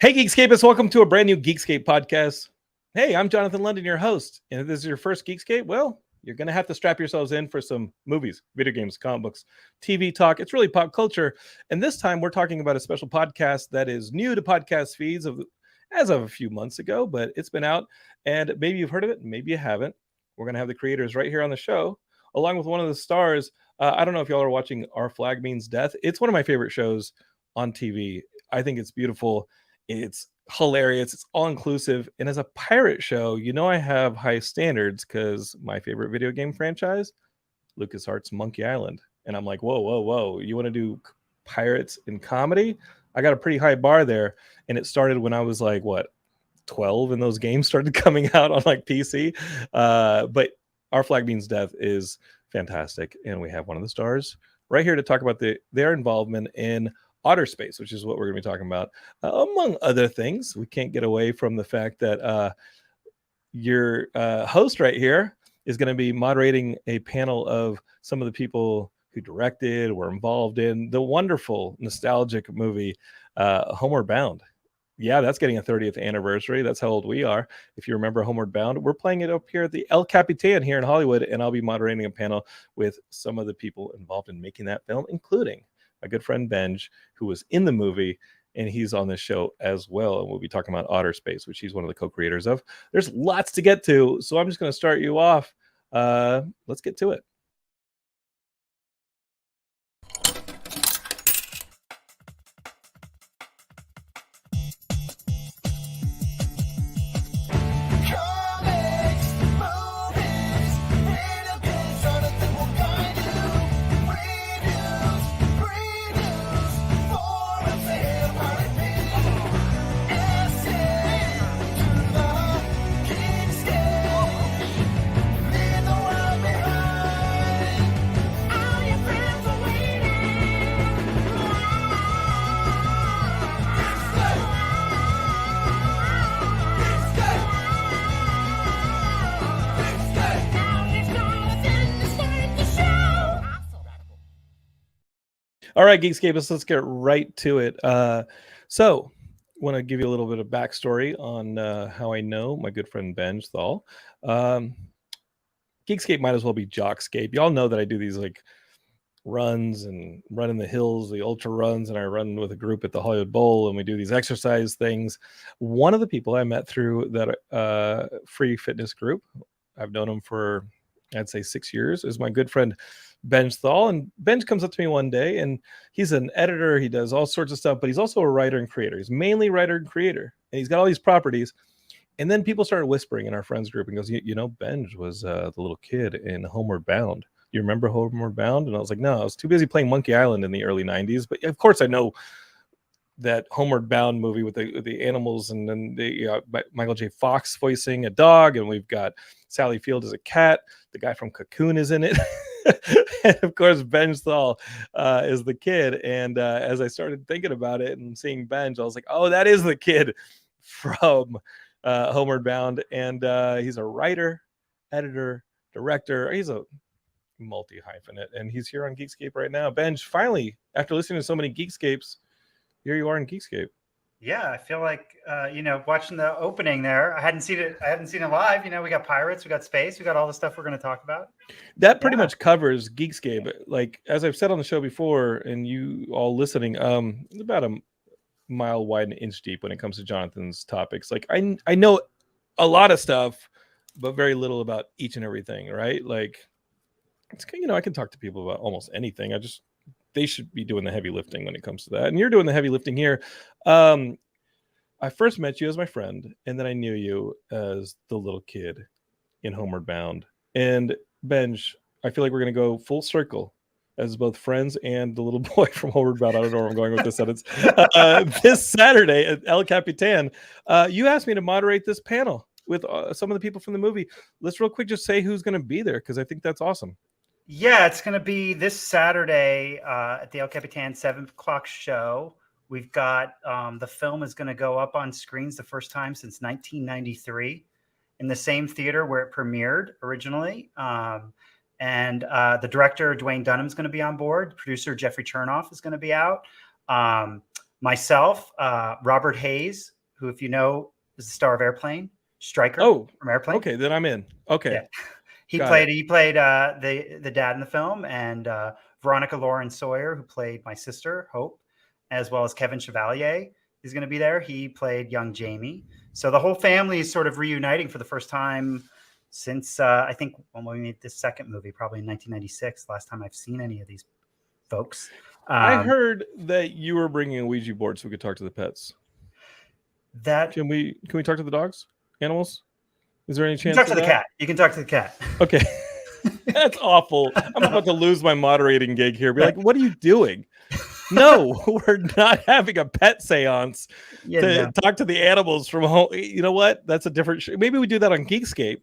Hey, Geekscapists, welcome to a brand new Geekscape podcast. Hey, I'm Jonathan London, your host. And if this is your first Geekscape, well, you're going to have to strap yourselves in for some movies, video games, comic books, TV talk. It's really pop culture. And this time we're talking about a special podcast that is new to podcast feeds as of a few months ago, but it's been out. And maybe you've heard of it, maybe you haven't. We're going to have the creators right here on the show, along with one of the stars. I don't know if y'all are watching Our Flag Means Death. It's one of my favorite shows on TV. I think it's beautiful. It's hilarious. It's all inclusive. And as a pirate show, you know I have high standards because my favorite video game franchise, LucasArts Monkey Island. And I'm like, whoa. You want to do pirates in comedy? I got a pretty high bar there. And it started when I was like, 12, and those games started coming out on like PC. But Our Flag Means Death is fantastic. And we have one of the stars right here to talk about their involvement in Otter Space, which is what we're going to be talking about, among other things. We can't get away from the fact that your host right here is going to be moderating a panel of some of the people who directed, were involved in the wonderful, nostalgic movie, Homeward Bound. Yeah, that's getting a 30th anniversary. That's how old we are. If you remember Homeward Bound, we're playing it up here at the El Capitan here in Hollywood, and I'll be moderating a panel with some of the people involved in making that film, including my good friend Benj, who was in the movie, and he's on this show as well. And we'll be talking about Otter Space, which he's one of the co-creators of. There's lots to get to, so I'm just going to start you off. Let's get to it. All right, Geekscapists, let's get right to it. So, want to give you a little bit of backstory on how I know my good friend Benj Thall. Geekscape might as well be Jockscape. Y'all know that I do these like runs and run in the hills, the ultra runs, and I run with a group at the Hollywood Bowl, and we do these exercise things. One of the people I met through that free fitness group, I've known him for, I'd say 6 years, is my good friend Benj Thall. And Benj comes up to me one day, and he's an editor. He does all sorts of stuff, but he's also a writer and creator. He's mainly writer and creator, and he's got all these properties. And then people started whispering in our friends group and goes, you know, Benj was the little kid in Homeward Bound. You remember Homeward Bound? And I was like, no, I was too busy playing Monkey Island in the early 90s. But of course I know that Homeward Bound movie with the animals, and then the Michael J. Fox voicing a dog, and we've got Sally Field as a cat. The guy from Cocoon is in it. And of course, Benj Thall is the kid. And as I started thinking about it and seeing Benj, I was like, oh, that is the kid from Homeward Bound. And he's a writer, editor, director. He's a multi-hyphenate, and he's here on Geekscape right now. Benj, finally, after listening to so many Geekscapes, here you are in Geekscape. Yeah, I feel like watching the opening there. I hadn't seen it live. You know, we got pirates, we got space, we got all the stuff we're going to talk about. That pretty much covers Geekscape. Like, as I've said on the show before, and you all listening, about a mile wide and inch deep when it comes to Jonathan's topics. Like, I know a lot of stuff, but very little about each and everything, right? Like, it's, you know, I can talk to people about almost anything. They should be doing the heavy lifting when it comes to that. And you're doing the heavy lifting here. I first met you as my friend, and then I knew you as the little kid in Homeward Bound. And Benj, I feel like we're going to go full circle as both friends and the little boy from Homeward Bound. I don't know where I'm going with this sentence. This Saturday at El Capitan, you asked me to moderate this panel with some of the people from the movie. Let's real quick just say who's going to be there, because I think that's awesome. Yeah, it's going to be this Saturday at the El Capitan 7 o'clock show. We've got the film is going to go up on screens the first time since 1993 in the same theater where it premiered originally. And the director, Dwayne Dunham, is going to be on board. Producer Jeffrey Chernoff is going to be out. myself, Robert Hayes, who, if you know, is the star of Airplane, Stryker from Airplane. Okay, then I'm in. Okay. Yeah. He played the dad in the film, and Veronica Lauren Sawyer, who played my sister Hope, as well as Kevin Chevalier is going to be there. He played young Jamie. So the whole family is sort of reuniting for the first time since I think when we made this second movie, probably in 1996. Last time I've seen any of these folks. I heard that you were bringing a Ouija board so we could talk to the pets. Can we talk to the dogs, animals? Is there any chance? You can talk to the cat. You can talk to the cat. Okay. That's awful. I'm about to lose my moderating gig here. Be like, what are you doing? No, we're not having a pet seance to talk to the animals from home. You know what? That's a different maybe we do that on Geekscape,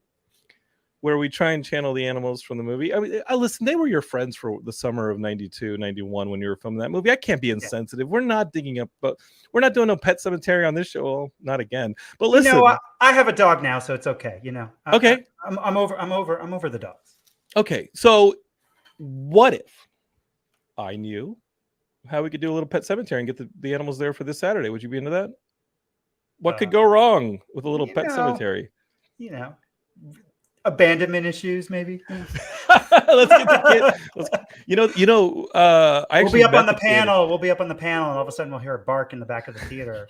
where we try and channel the animals from the movie. I mean, listen, they were your friends for the summer of 92, 91 when you were filming that movie. I can't be insensitive. We're not digging up, but we're not doing no Pet Cemetery on this show. Well, not again. But listen, I have a dog now, so it's okay. Okay. I'm over the dogs. Okay. So what if I knew how we could do a little Pet Cemetery and get the animals there for this Saturday? Would you be into that? What could go wrong with a little Pet Cemetery? Abandonment issues, maybe. Let's get the kid. We'll be up on the panel. We'll be up on the panel, and all of a sudden we'll hear a bark in the back of the theater.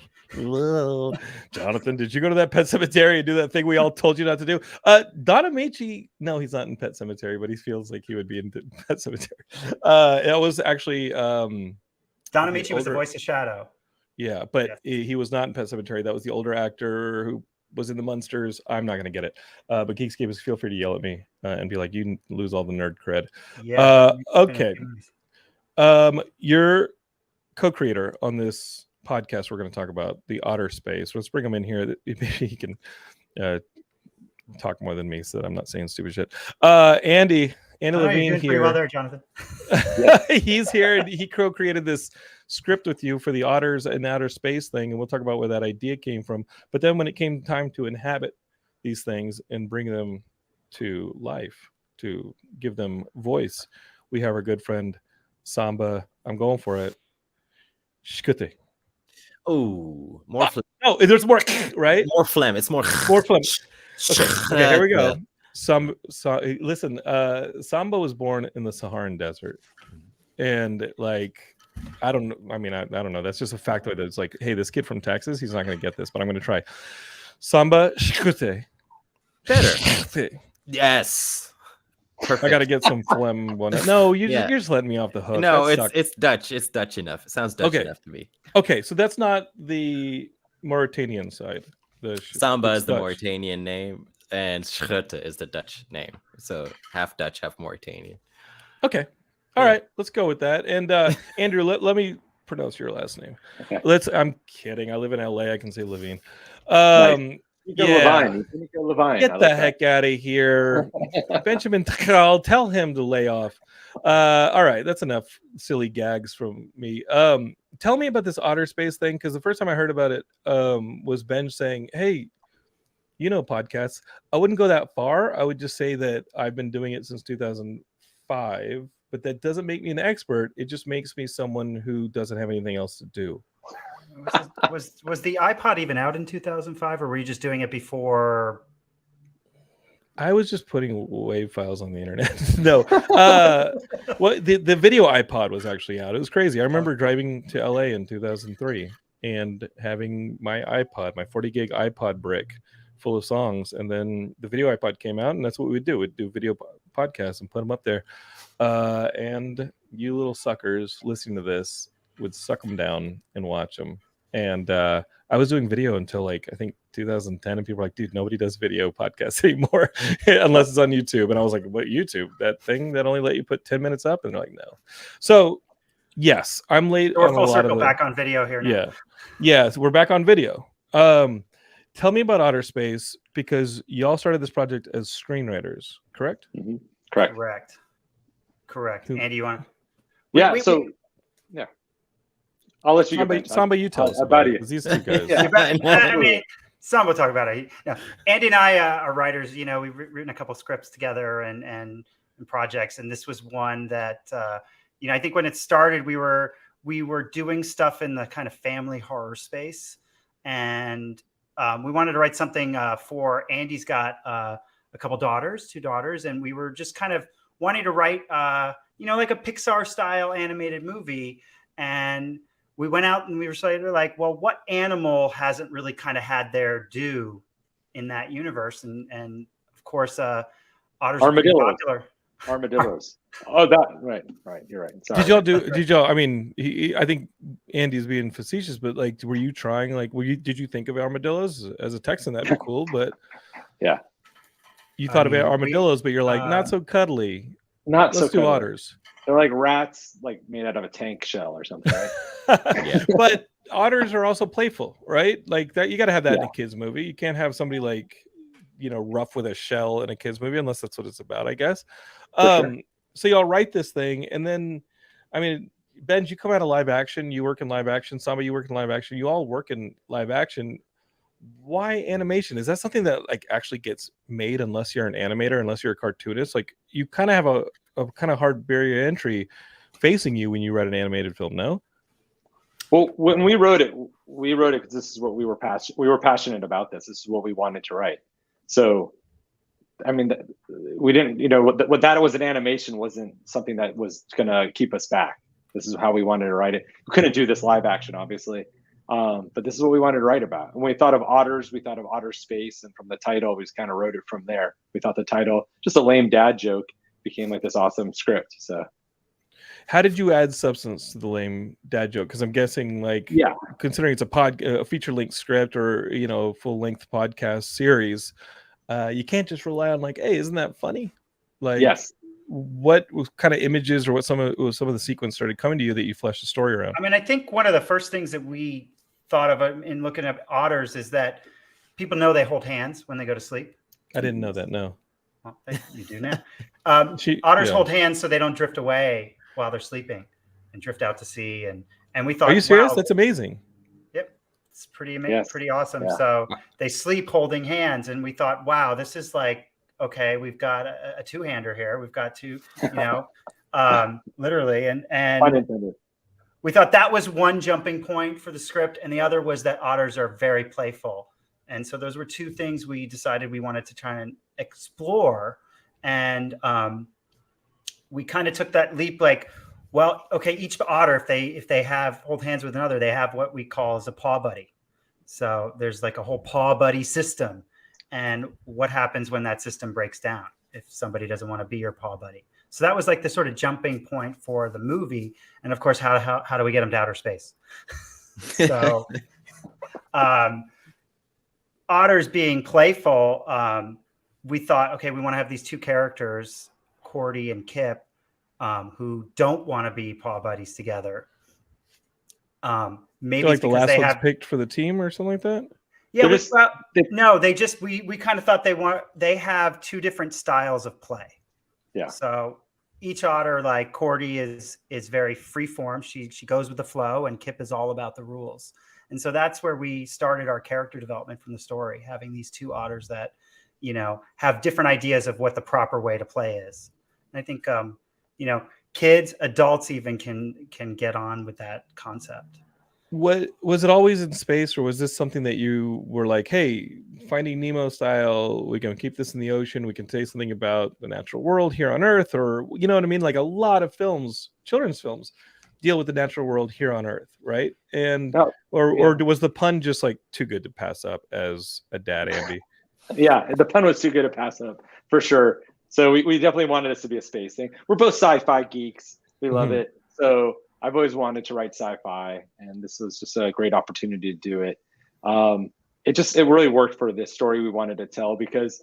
Jonathan, did you go to that Pet Cemetery and do that thing we all told you not to do? Don Amici, no, he's not in Pet Cemetery, but he feels like he would be in Pet Cemetery. It was actually Don Amici was the voice of Shadow. Yeah, but he was not in Pet Cemetery. That was the older actor who was in the Munsters. I'm not going to get it. But Geekscape, feel free to yell at me and be like, you lose all the nerd cred. Yeah. Okay. You're co-creator on this podcast. We're going to talk about the Otter Space. Let's bring him in here. Maybe he can talk more than me so that I'm not saying stupid shit. Andy Levine here. Well there, Jonathan. He's here, and he co-created this script with you for the Otters and Outer Space thing, and we'll talk about where that idea came from. But then when it came time to inhabit these things and bring them to life, to give them voice, we have our good friend Samba. I'm going for it. Schutte. Oh, more phlegm. Oh, there's more, right? More phlegm. It's more phlegm. Okay, here we go. Listen, Samba was born in the Saharan desert, and I don't know. I mean, I don't know. That's just a factoid. That's like, hey, this kid from Texas, he's not going to get this, but I'm going to try. Samba Schutte. Better. Yes. Perfect. I got to get some phlegm one. No, you're just letting me off the hook. No, it's Dutch. It's Dutch enough. It sounds Dutch enough to me. Okay, so that's not the Mauritanian side. Samba is the Mauritanian name, and Schutte is the Dutch name. So half Dutch, half Mauritanian. Okay. All right, let's go with that. And Andrew, let me pronounce your last name. Okay. I'm kidding. I live in LA. I can say Levine. Levine. Levine. Get the heck out of here. Benjamin Thall, tell him to lay off. All right, that's enough silly gags from me. Tell me about this Otter Space thing, because the first time I heard about it was Benj saying, hey, podcasts. I wouldn't go that far. I would just say that I've been doing it since 2005. But that doesn't make me an expert. It just makes me someone who doesn't have anything else to do. Was the iPod even out in 2005, or were you just doing it before? I was just putting WAV files on the internet. No. The video iPod was actually out. It was crazy. I remember driving to LA in 2003 and having my iPod, my 40 gig iPod brick full of songs. And then the video iPod came out, and that's what we would do. We'd do video podcasts and put them up there. And you little suckers listening to this would suck them down and watch them. And I was doing video until I think 2010, and people were like, dude, nobody does video podcasts anymore unless it's on YouTube. And I was like, what, YouTube? That thing that only let you put 10 minutes up? And they're like, no. So yes, I'm late. We're full circle back on video here now. Yeah, so we're back on video. Tell me about Otter Space, because y'all started this project as screenwriters, correct? Mm-hmm. Correct. Andy, you want? Yeah. I'll let you get Samba, you tell us about it. These two guys. I mean, Samba will talk about it. Andy and I are writers. We've written a couple scripts together and projects, and this was one that I think when it started, we were we were doing stuff in the kind of family horror space, and we wanted to write something for Andy's got a couple daughters, 2 daughters, and we were just kind of wanting to write, like a Pixar style animated movie. And we went out and we were sort of like, well, what animal hasn't really kind of had their due in that universe? And of course, otters are pretty popular. Armadillos. Oh, that right. You're right. Sorry. Did y'all? I mean, I think Andy's being facetious, but like, were you trying? Like, did you think of armadillos as a Texan? That'd be cool, but yeah, you thought about armadillos, but you're like, not so cuddly. Let's do otters. They're like rats, like made out of a tank shell or something, right? Yeah. But otters are also playful, right? Like that, you got to have that in a kids movie. You can't have somebody like, rough with a shell in a kids movie, unless that's what it's about, I guess. Sure. So y'all write this thing, and then, I mean, Benj, you come out of live action. You work in live action. Samba, you work in live action. You all work in live action. Why animation? Is that something that like actually gets made unless you're an animator, unless you're a cartoonist? Like you kind of have a kind of hard barrier to entry facing you when you write an animated film, no? Well, when we wrote it because this is what we were passionate about. This is what we wanted to write. So, I mean, we didn't, what that was an animation wasn't something that was going to keep us back. This is how we wanted to write it. We couldn't do this live action, obviously. But this is what we wanted to write about. When we thought of otters, we thought of Otter Space. And from the title, we just kind of wrote it from there. We thought the title, just a lame dad joke, became like this awesome script. So how did you add substance to the lame dad joke? Because I'm guessing, like, considering it's a feature-length script or full-length podcast series, you can't just rely on like, hey, isn't that funny? Like, yes. What kind of images or what some of the sequence started coming to you that you fleshed the story around? I mean, I think one of the first things that we thought of in looking at otters is that people know they hold hands when they go to sleep. I didn't know that. No. Well, you do now. Otters hold hands so they don't drift away while they're sleeping and drift out to sea. And we thought, are you serious? Wow, that's amazing. Yep. It's pretty amazing, pretty awesome. Yeah. So they sleep holding hands. And we thought, wow, this is like, okay, we've got a two-hander here. We've got two, literally. And we thought that was one jumping point for the script. And the other was that otters are very playful. And so those were two things we decided we wanted to try and explore. And we kind of took that leap, like, well, okay, each otter, if they hold hands with another, they have what we call as a paw buddy. So there's like a whole paw buddy system. And what happens when that system breaks down if somebody doesn't want to be your paw buddy? So that was like the sort of jumping point for the movie. And of course, how do we get them to outer space? So otters being playful, we thought, okay, we want to have these two characters, Cordy and Kip, who don't want to be paw buddies together. Maybe like the last one's picked for the team or something like that. Yeah, we kind of thought they have two different styles of play. Yeah. So each otter, like Cordy is very freeform. She goes with the flow, and Kip is all about the rules. And so that's where we started our character development from the story, having these two otters that, have different ideas of what the proper way to play is. And I think, kids, adults even can get on with that concept. What was it always in space, or was this something that you were like, hey, Finding Nemo style, we can keep this in the ocean, we can say something about the natural world here on Earth, or you know what I mean? Like a lot of films, children's films, deal with the natural world here on Earth, right? And or was the pun just like too good to pass up as a dad, Andy? Yeah, the pun was too good to pass up for sure. So we definitely wanted this to be a space thing. We're both sci-fi geeks. We love it. So I've always wanted to write sci-fi, and this was just a great opportunity to do it. It really worked for this story we wanted to tell, because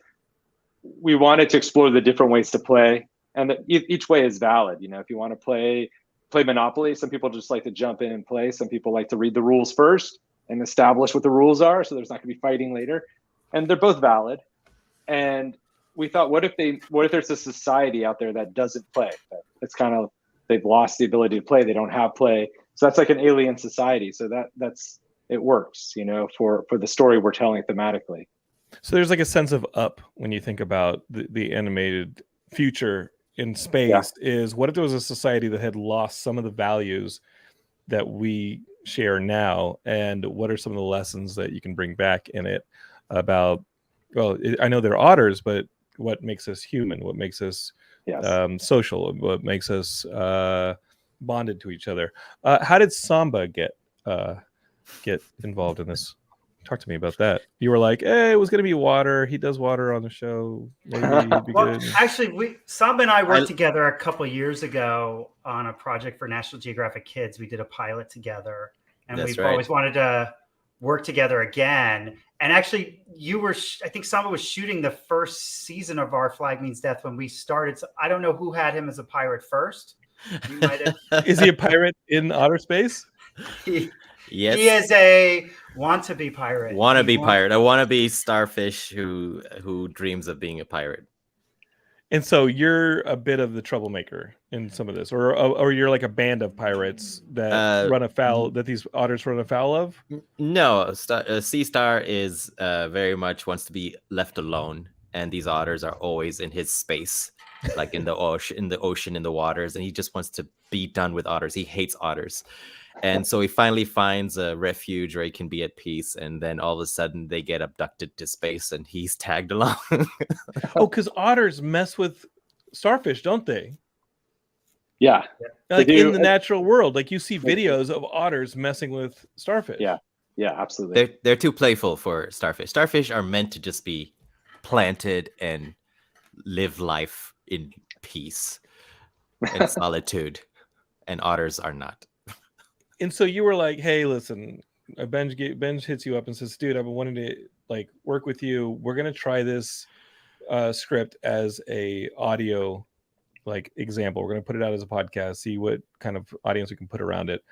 we wanted to explore the different ways to play, and each way is valid. If you want to play Monopoly, some people just like to jump in and play. Some people like to read the rules first and establish what the rules are, so there's not going to be fighting later. And they're both valid. And we thought, what if there's a society out there that doesn't play? It's kind of, they've lost the ability to play. They don't have play. So that's like an alien society. So it works, for the story we're telling thematically. So there's like a sense of Up when you think about the animated future in space. Is what if there was a society that had lost some of the values that we share now, and what are some of the lessons that you can bring back in it about? Well, I know they're otters, but what makes us human? What makes us social? What makes us bonded to each other? How did Samba get involved in this? Talk to me about that. You were like, hey, it was going to be water. He does water on the show. Maybe it'd be good. Actually, Samba and I worked together a couple years ago on a project for National Geographic Kids. We did a pilot together, and we've always wanted to work together again. And actually, I think Samba was shooting the first season of Our Flag Means Death when we started. So I don't know who had him as a pirate first. You might have... Is he a pirate in Otter Space? Yes. He is a want-to-be pirate. Wannabe pirate. A wannabe starfish who dreams of being a pirate. And so you're a bit of the troublemaker in some of this, or you're like a band of pirates that run afoul, that these otters run afoul of? No, Sea Star is very much wants to be left alone, and these otters are always in his space, like in the ocean, in the waters, and he just wants to be done with otters. He hates otters. And so he finally finds a refuge where he can be at peace. And then all of a sudden they get abducted to space and he's tagged along. Oh, because otters mess with starfish, don't they? Yeah. Like in the natural world. Like you see videos of otters messing with starfish. Yeah. Yeah, absolutely. They're too playful for starfish. Starfish are meant to just be planted and live life in peace and solitude. And otters are not. And so you were like, hey, listen, Benj hits you up and says, dude, I've been wanting to like work with you. We're going to try this script as a audio like example. We're going to put it out as a podcast, see what kind of audience we can put around it.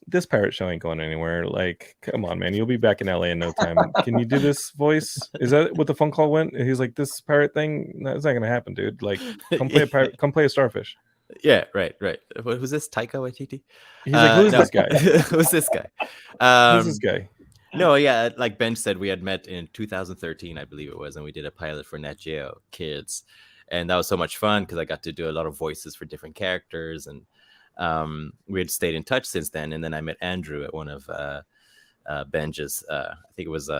This pirate show ain't going anywhere. Like, come on, man. You'll be back in LA in no time. Can you do this voice? Is that what the phone call went? And he's like, this pirate thing? No, it's not going to happen, dude. Like, come play a pirate, come play a starfish. Yeah, right. Who's this? Taika Waititi? He's like, who's this guy? Who's this guy? Who's this guy? No, yeah, like Benj said, we had met in 2013, I believe it was, and we did a pilot for Nat Geo Kids, and that was so much fun because I got to do a lot of voices for different characters, and we had stayed in touch since then. And then I met Andrew at one of Benj's, I think it was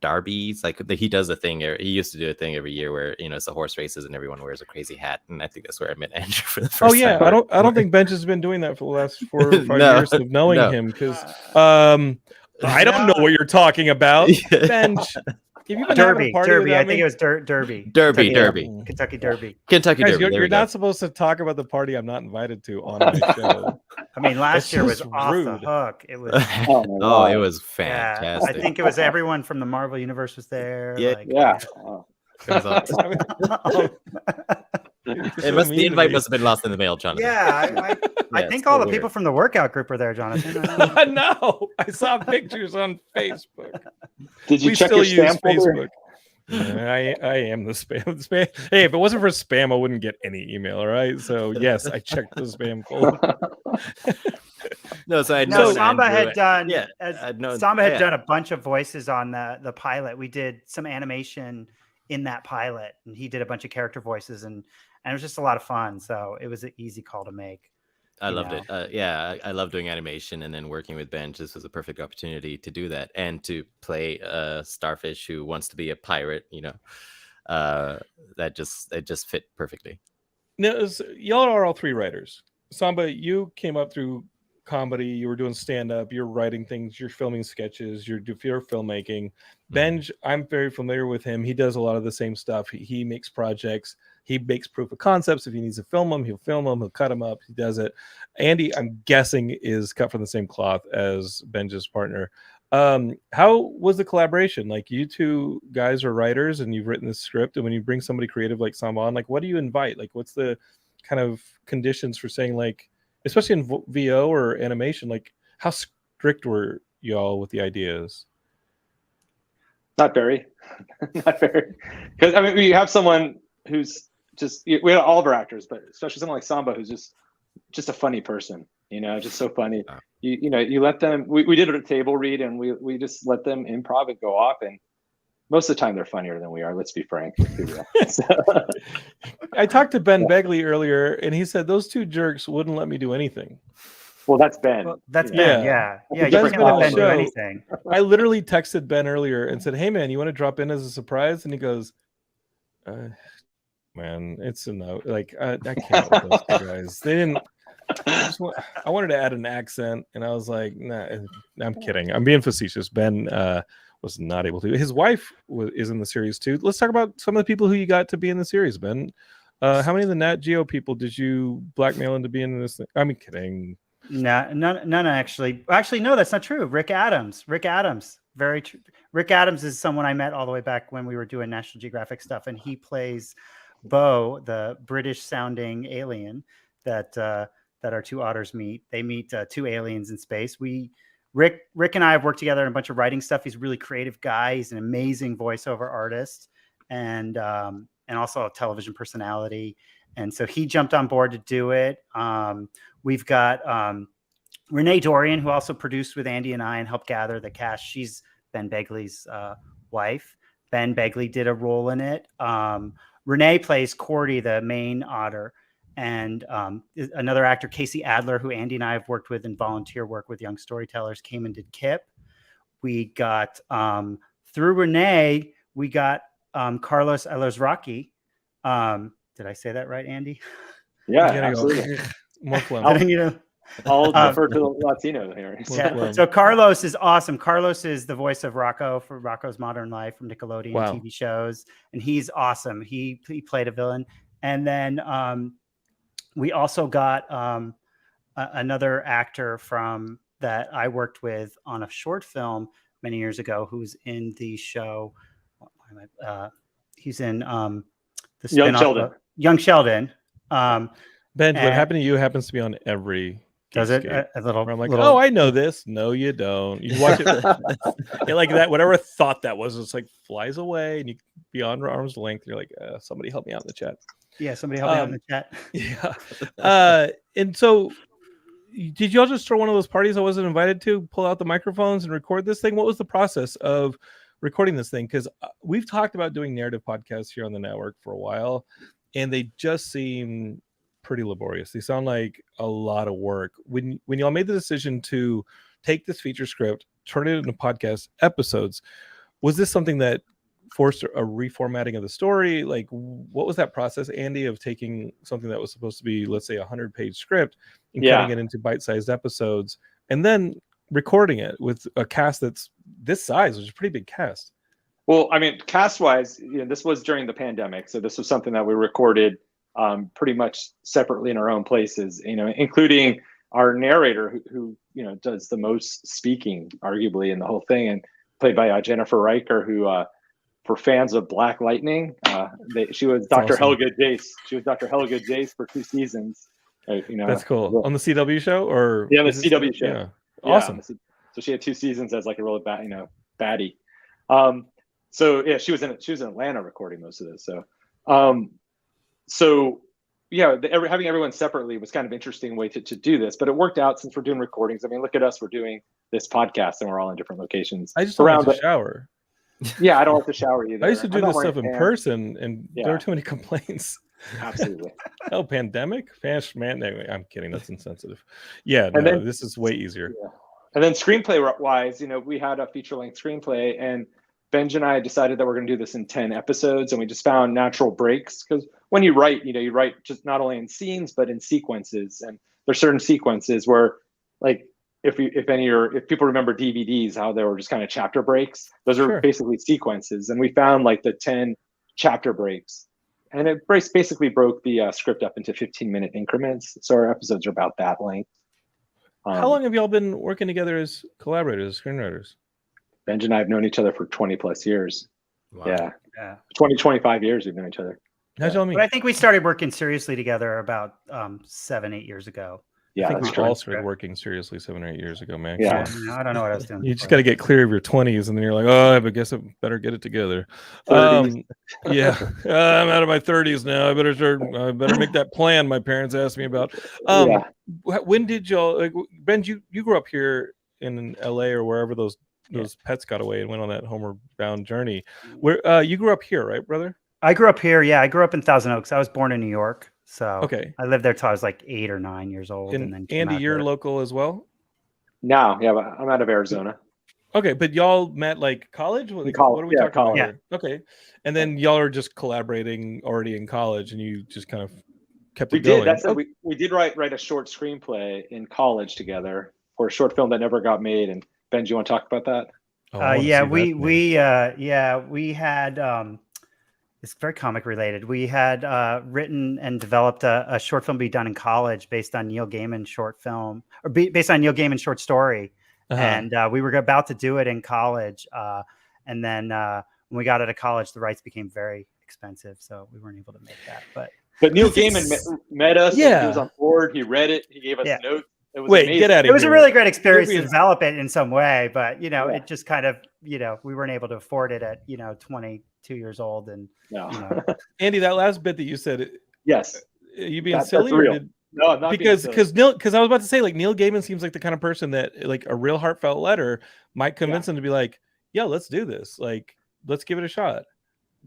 Derbies. Like he does a thing. He used to do a thing every year where it's the horse races and everyone wears a crazy hat. And I think that's where I met Andrew for the first time. Oh yeah, I don't think Benj has been doing that for the last 4 or 5 years of knowing him because I don't know what you're talking about, Benj. Have you been Derby. I think it was Derby. Derby. Kentucky Derby. Kentucky Guys, Derby. You're not supposed to talk about the party I'm not invited to on my show. I mean, last year was rude. off the hook. It was. It was fantastic. I think it was everyone from the Marvel universe was there. Yeah, Oh. It was awesome. The invite must have been lost in the mail, Jonathan. Yeah, I think all the people from the workout group were there, Jonathan. No, I saw pictures on Facebook. Did you check your spam folder? I am the spam. Hey, if it wasn't for spam, I wouldn't get any email. All right, so yes, I checked the spam folder. Samba had done. Samba had done a bunch of voices on the pilot. We did some animation in that pilot, and he did a bunch of character voices, and it was just a lot of fun. So it was an easy call to make. I loved it. I love doing animation, and then working with Benj. This was a perfect opportunity to do that and to play a starfish who wants to be a pirate. That just fit perfectly. Now, y'all are all 3 writers. Samba, you came up through comedy. You were doing stand-up. You're writing things. You're filming sketches. You're filmmaking. Benj, I'm very familiar with him. He does a lot of the same stuff. He makes projects. He makes proof of concepts. If he needs to film them, he'll film them. He'll cut them up. He does it. Andy, I'm guessing, is cut from the same cloth as Benj's partner. How was the collaboration? Like, you two guys are writers and you've written this script. And when you bring somebody creative like Samba on, like, what do you invite? Like, what's the kind of conditions for saying, like, especially in VO or animation, like, how strict were y'all with the ideas? Not very. Because, I mean, you have someone who's we have all of our actors, but especially someone like Samba, who's just a funny person, just so funny. You let them, we did a table read and we just let them improv and go off, and most of the time they're funnier than we are. Let's be frank. I talked to Ben Begley earlier and he said those 2 jerks wouldn't let me do anything. Well, that's Ben. Well, that's you know. Ben. Yeah. Yeah. You Ben's can't been on let the Ben do show. anything. I literally texted Ben earlier and said, "Hey man, you want to drop in as a surprise?" And he goes, "Man, it's a no. Like I can't with those two guys. They didn't. I wanted to add an accent, and I was like, nah, I'm kidding. I'm being facetious. Ben was not able to. His wife is in the series too. Let's talk about some of the people who you got to be in the series, Ben. How many of the Nat Geo people did you blackmail into being in this thing? I'm kidding. No, none actually. Actually, no, that's not true. Rick Adams. Very true. Rick Adams is someone I met all the way back when we were doing National Geographic stuff, and he plays Bo, the British-sounding alien that our two otters meet. They meet two aliens in space. Rick and I have worked together on a bunch of writing stuff. He's a really creative guy. He's an amazing voiceover artist, and also a television personality. And so he jumped on board to do it. We've got Renee Dorian, who also produced with Andy and I and helped gather the cast. She's Ben Begley's wife. Ben Begley did a role in it. Renee plays Cordy, the main otter. And another actor, Casey Adler, who Andy and I have worked with in volunteer work with Young Storytellers, came and did Kip. We got, through Renee, we got Carlos Elizraki. Did I say that right, Andy? Yeah, absolutely. More phlegm. I'll defer to the Latino here. Yeah. So Carlos is awesome. Carlos is the voice of Rocco for Rocco's Modern Life from Nickelodeon TV shows, and he's awesome. He played a villain. And then we also got another actor from that I worked with on a short film many years ago, who's in the show. He's in the spin-off Young Sheldon. Benj, what happened to you happens to be on every. Does it a little? I'm like, oh, I know this. No, you don't. You watch it like that. Whatever thought that was, it's like flies away, and you beyond arm's length. You're like, somebody help me out in the chat. Yeah, somebody help me out in the chat. Yeah. And so, did y'all just throw one of those parties I wasn't invited to? Pull out the microphones and record this thing? What was the process of recording this thing? Because we've talked about doing narrative podcasts here on the network for a while, and they just seem pretty laborious. They sound like a lot of work. When y'all made the decision to take this feature script, turn it into podcast episodes, was this something that forced a reformatting of the story? Like, what was that process, Andy, of taking something that was supposed to be, let's say, 100-page script and cutting it into bite-sized episodes, and then recording it with a cast that's this size, which is a pretty big cast? Well, I mean, cast-wise, this was during the pandemic, so this was something that we recorded pretty much separately in our own places, including our narrator who does the most speaking arguably in the whole thing, and played by Jennifer Riker, who for fans of Black Lightning, she was Dr. Awesome. Helga Jace. She was Dr. Helga Jace for 2 seasons. That's cool. On the CW show, or the CW show. Yeah. Awesome. Yeah, so she had 2 seasons as like a real baddie. So yeah, she was in Atlanta recording most of this. So having everyone separately was kind of interesting way to do this, but it worked out since we're doing recordings. I mean, look at us, we're doing this podcast and we're all in different locations. I just don't like to shower. Yeah, I don't like to shower either. I used to do this stuff in person, and there are too many complaints. Absolutely. Oh, pandemic? Man, I'm kidding. That's insensitive. Yeah, no, this is way easier. Yeah. And then screenplay wise, we had a feature-length screenplay, and Benj and I decided that we're going to do this in 10 episodes, and we just found natural breaks, because when you write, you write just not only in scenes but in sequences, and there's certain sequences where, like, if people remember DVDs, how they were just kind of chapter breaks, those are basically sequences, and we found like the 10 chapter breaks, and it basically broke the script up into 15-minute increments, so our episodes are about that length. How long have y'all been working together as collaborators, as screenwriters? Benj and I have known each other for 20 plus years. Wow. Yeah. 25 years we've known each other. How'd y'all meet? But I think we started working seriously together about 7-8 years ago. Yeah, I think we all started working seriously 7 or 8 years ago, man. Yeah. I don't know what I was doing. You just got to get clear of your 20s, and then you're like, oh, I guess I better get it together. I'm out of my 30s now. I better make that plan my parents asked me about. When did y'all, Benj, you grew up here in LA or wherever those pets got away and went on that Homeward Bound journey? Where you grew up here, right, brother? I grew up here. Yeah, I grew up in Thousand Oaks. I was born in New York. So Okay. I lived there till I was like 8 or 9 years old, and then And came Andy, out you're here. local as well. Now, yeah, but I'm out of Arizona. Okay, but y'all met like college? What, college, what are we yeah, talking college. about here? Okay, and then y'all are just collaborating already in college, and you just kind of kept We it going. did. That's we did write a short screenplay in college together for a short film that never got made. And Benj, you want to talk about that? Oh, I wanna Yeah, see that we had it's very comic related. We had written and developed a short film to be done in college based on Neil Gaiman's short film, or based on Neil Gaiman's short story. And we were about to do it in college. And then when we got out of college, the rights became very expensive, so we weren't able to make that. But Neil Gaiman met us. Yeah. And he was on board. He read it. He gave us notes. It was Wait, amazing. get out of here. It was a really great experience You're to develop it in some way, but Yeah. it just kind of, we weren't able to afford it at 22 years old, and No. Andy, that last bit that you said, Yes. you being That's silly, real. or did, No, I'm not because being silly. I was about to say, like, Neil Gaiman seems like the kind of person that like a real heartfelt letter might convince him to be like, yeah, let's do this, like, let's give it a shot.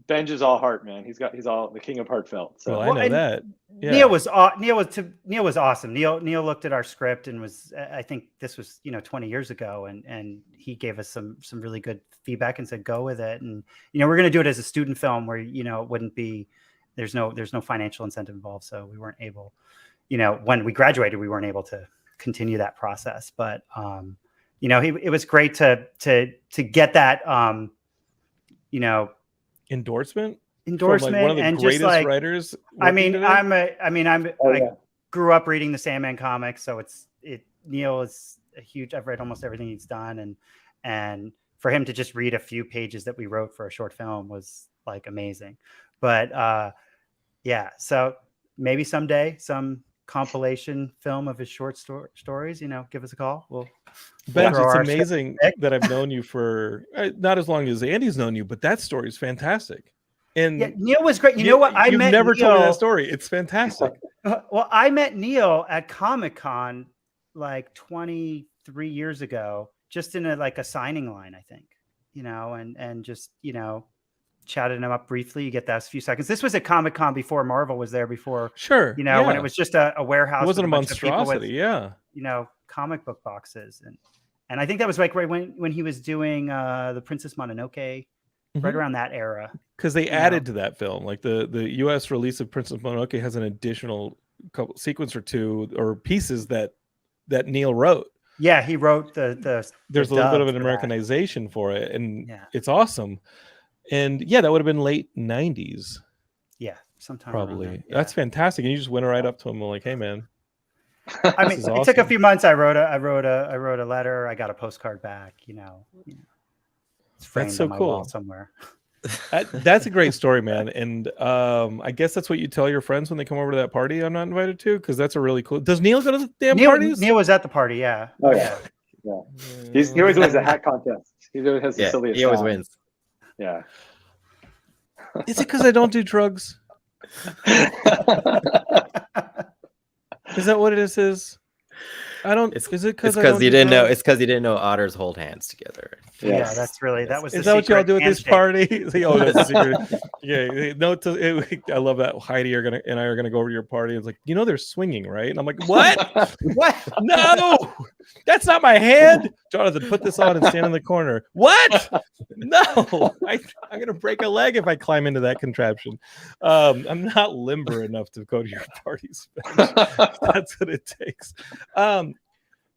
Benj is all heart, man. He's all the king of heartfelt. So Well, I know that. Yeah. Neil was awesome. Neil looked at our script and was, I think this was 20 years ago, and he gave us some really good feedback and said go with it. And we're going to do it as a student film where it wouldn't be, there's no financial incentive involved, so we weren't able, when we graduated, we weren't able to continue that process. But it was great to get that endorsement from, endorsement, like, one of the and greatest just like writers. I yeah. grew up reading the Sandman comics, so Neil is a huge. I've read almost everything he's done, and for him to just read a few pages that we wrote for a short film was like amazing. But yeah, so maybe someday some compilation film of his short stories. Give us a call. Benj, throw it's our amazing that I've known you for not as long as Andy's known you, but that story is fantastic. And yeah, Neil was great. You know what? You've never told me that story. It's fantastic. Well, I met Neil at Comic-Con like 23 years ago, just in a signing line, I think, and just, chatted him up briefly. You get that few seconds. This was at Comic-Con before Marvel was there, before, Sure. when it was just a warehouse. It wasn't a with bunch of people monstrosity. with, comic book boxes. And I think that was like right when he was doing the Princess Mononoke, right around that era. Because they added to that film, like the U.S. release of Princess Mononoke has an additional couple sequence or two or pieces that Neil wrote. Yeah, he wrote the There's a little bit of an dub for that. Americanization for it, and Yeah. it's awesome. And yeah, that would have been late 90s, Yeah, sometime probably. around then, yeah. That's fantastic. And you just went right up to him and like, hey, man. I mean, is it took a awesome. few months. I wrote a letter. I got a postcard back. It's framed so on my cool. wall somewhere. That's a great story, man. And I guess that's what you tell your friends when they come over to that party I'm not invited to, because that's a really cool. Does Neil go to the damn parties? Neil was at the party. Yeah. Oh yeah. Yeah. He always wins a hat contest. He always has the silliest he always hat. wins. Yeah. Is it because I don't do drugs? Is that what it is? I don't. Is it because you didn't know? It's because you didn't know otters hold hands together. Yeah, Yes. that's really that was. Is the that what y'all secret do at this handshake. party? Oh, that's a secret. Yeah, no. I love that Heidi and I are gonna go over to your party. It's like, they're swinging, right? And I'm like, what? What? No, that's not my hand. Jonathan, put this on and stand in the corner. What? No, I'm gonna break a leg if I climb into that contraption. I'm not limber enough to go to your parties. That's what it takes.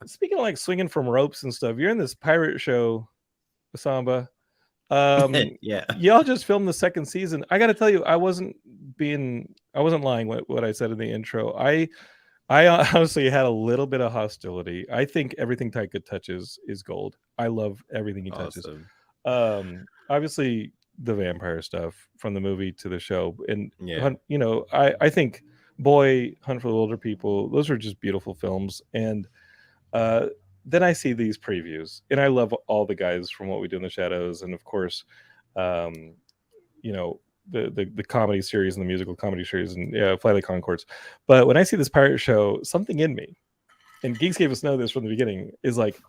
Speaking of like swinging from ropes and stuff, you're in this pirate show, Samba. Yeah. Y'all just filmed the second season. I got to tell you, I wasn't lying what I said in the intro. I honestly had a little bit of hostility. I think everything Taika touches is gold. I love everything he touches. Awesome. Obviously the vampire stuff from the movie to the show, and Yeah. I think Hunt for the Older People, those are just beautiful films. And then I see these previews, and I love all the guys from What We Do in the Shadows, and of course, the comedy series and the musical comedy series, and Flight of the Conchords. But when I see this pirate show, something in me, and Geekscape us know this from the beginning, is like,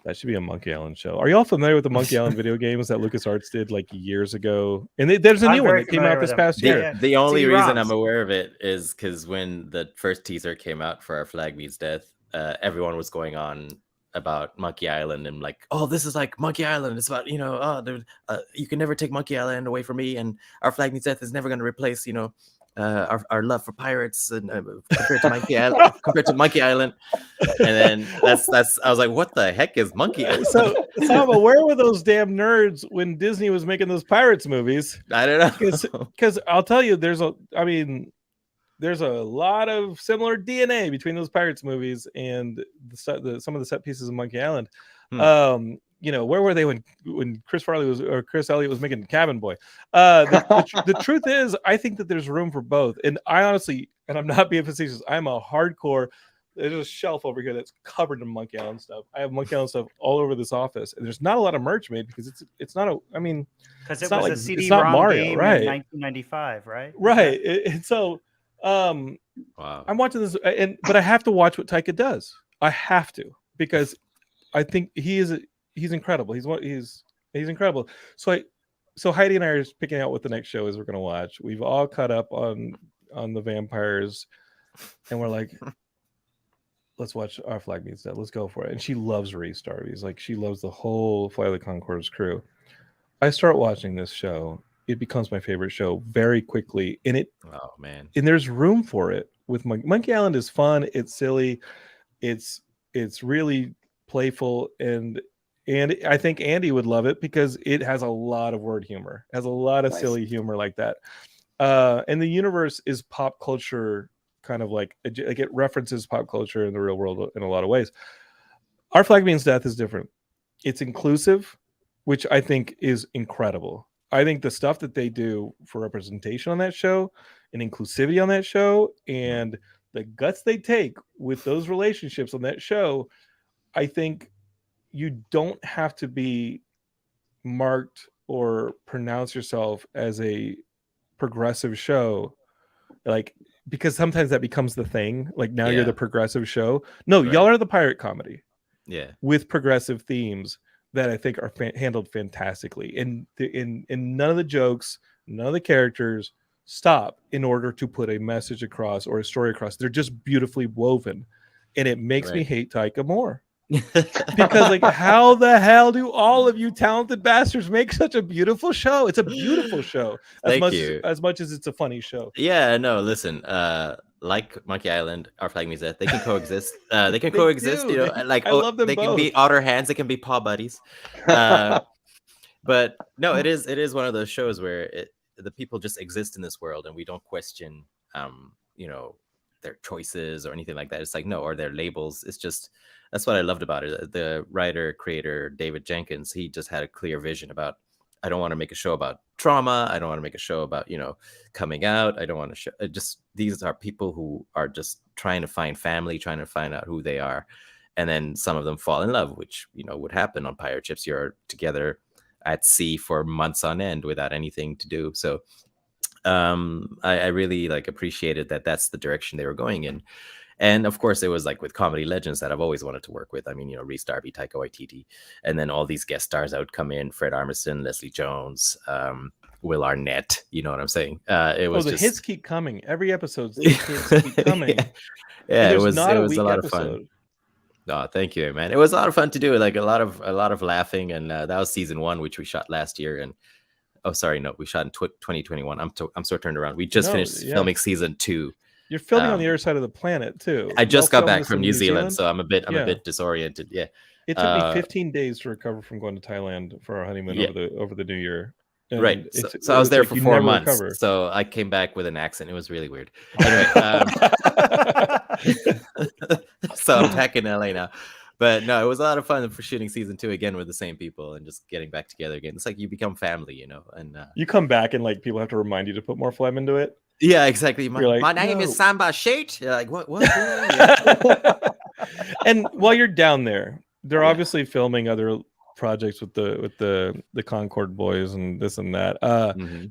That should be a Monkey Island show. Are y'all familiar with the Monkey Island video games that LucasArts did like years ago? And there's a I'm new one very that came out familiar this with them. past Yeah, year. yeah. The only reason I'm CD-ROMs. aware of it is because when the first teaser came out for Our Flag Means Death, everyone was going on about Monkey Island and like, oh, this is like Monkey Island. It's about, you can never take Monkey Island away from me, and Our Flag Means Death is never going to replace, our love for pirates and compared to Monkey Island. And then that's I was like, what the heck is Monkey Island? So where were those damn nerds when Disney was making those pirates movies? I don't know. Because I'll tell you, there's a lot of similar DNA between those pirates movies and some of the set pieces of Monkey Island. Where were they when Chris Elliott was making Cabin Boy? The truth is, I think that there's room for both. And I honestly, and I'm not being facetious, I'm a hardcore. There's a shelf over here that's covered in Monkey Island stuff. I have Monkey Island stuff all over this office, and there's not a lot of merch made because it's not a. I mean, because it's it not was like, a CD it's not ROM Mario, game right? in 1995, right? Right. So, Wow. I'm watching this, but I have to watch what Taika does. I have to, because I think he's incredible. He's incredible. So Heidi and I are picking out what the next show is we're going to watch. We've all caught up on the vampires, and we're like, let's watch Our Flag Means Death. Let's go for it. And she loves Reese Darby's. Like, she loves the whole Flight of the Conchords crew. I start watching this show. It becomes my favorite show very quickly. And oh man. And there's room for it. With Monkey Island is fun. It's silly. It's really playful, and I think Andy would love it because it has a lot of word humor. It has a lot of silly humor like that. And the universe is pop culture, kind of like it references pop culture in the real world in a lot of ways. Our Flag Means Death is different. It's inclusive, which I think is incredible. I think the stuff that they do for representation on that show and inclusivity on that show and the guts they take with those relationships on that show, I think you don't have to be marked or pronounce yourself as a progressive show, like, because sometimes that becomes the thing. Like, now you're the progressive show. No, y'all are the pirate comedy. Yeah. With progressive themes that I think are handled fantastically. And none of the jokes, none of the characters stop in order to put a message across or a story across. They're just beautifully woven. And it makes me hate Taika more. Because, like, how the hell do all of you talented bastards make such a beautiful show? It's a beautiful show. As much as it's a funny show. Yeah, no, listen, like Monkey Island, Our Flag Means Death, they can coexist. They can coexist, do. like, I love them they both. can be otter hands, they can be paw buddies. But no, it is one of those shows where the people just exist in this world, and we don't question their choices or anything like that. It's like, no, or their labels. It's just, that's what I loved about it. The writer creator David Jenkins, he just had a clear vision about, I don't want to make a show about trauma. I don't want to make a show about, coming out. I don't want to show, these are people who are just trying to find family, trying to find out who they are. And then some of them fall in love, which, would happen on pirate ships. You're together at sea for months on end without anything to do. So I really appreciated that that's the direction they were going in. And of course, it was like with comedy legends that I've always wanted to work with. I mean, Reese Darby, Taika Waititi, and then all these guest stars that would come in: Fred Armisen, Leslie Jones, Will Arnett. You know what I'm saying? It was the just... hits keep coming. Every episode, the hits keep coming. Yeah, it was a lot of fun. Oh, thank you, man. It was a lot of fun to do. Like a lot of laughing, and that was season 1, which we shot last year. And we shot in 2021. I'm so turned around. We just finished filming season 2. You're filming on the other side of the planet too. I just got back from New Zealand, so I'm a bit disoriented. Yeah, it took me 15 days to recover from going to Thailand for our honeymoon over the New Year. And right. So I was there for 4 months. Recover. So I came back with an accent. It was really weird. Anyway, so I'm back in LA now. But no, it was a lot of fun for shooting season 2 again with the same people and just getting back together again. It's like you become family, And you come back and people have to remind you to put more phlegm into it. Yeah, exactly. My name is Samba Schutte. You're like, what? And while you're down there, they're obviously filming other projects with the Concord boys and this and that.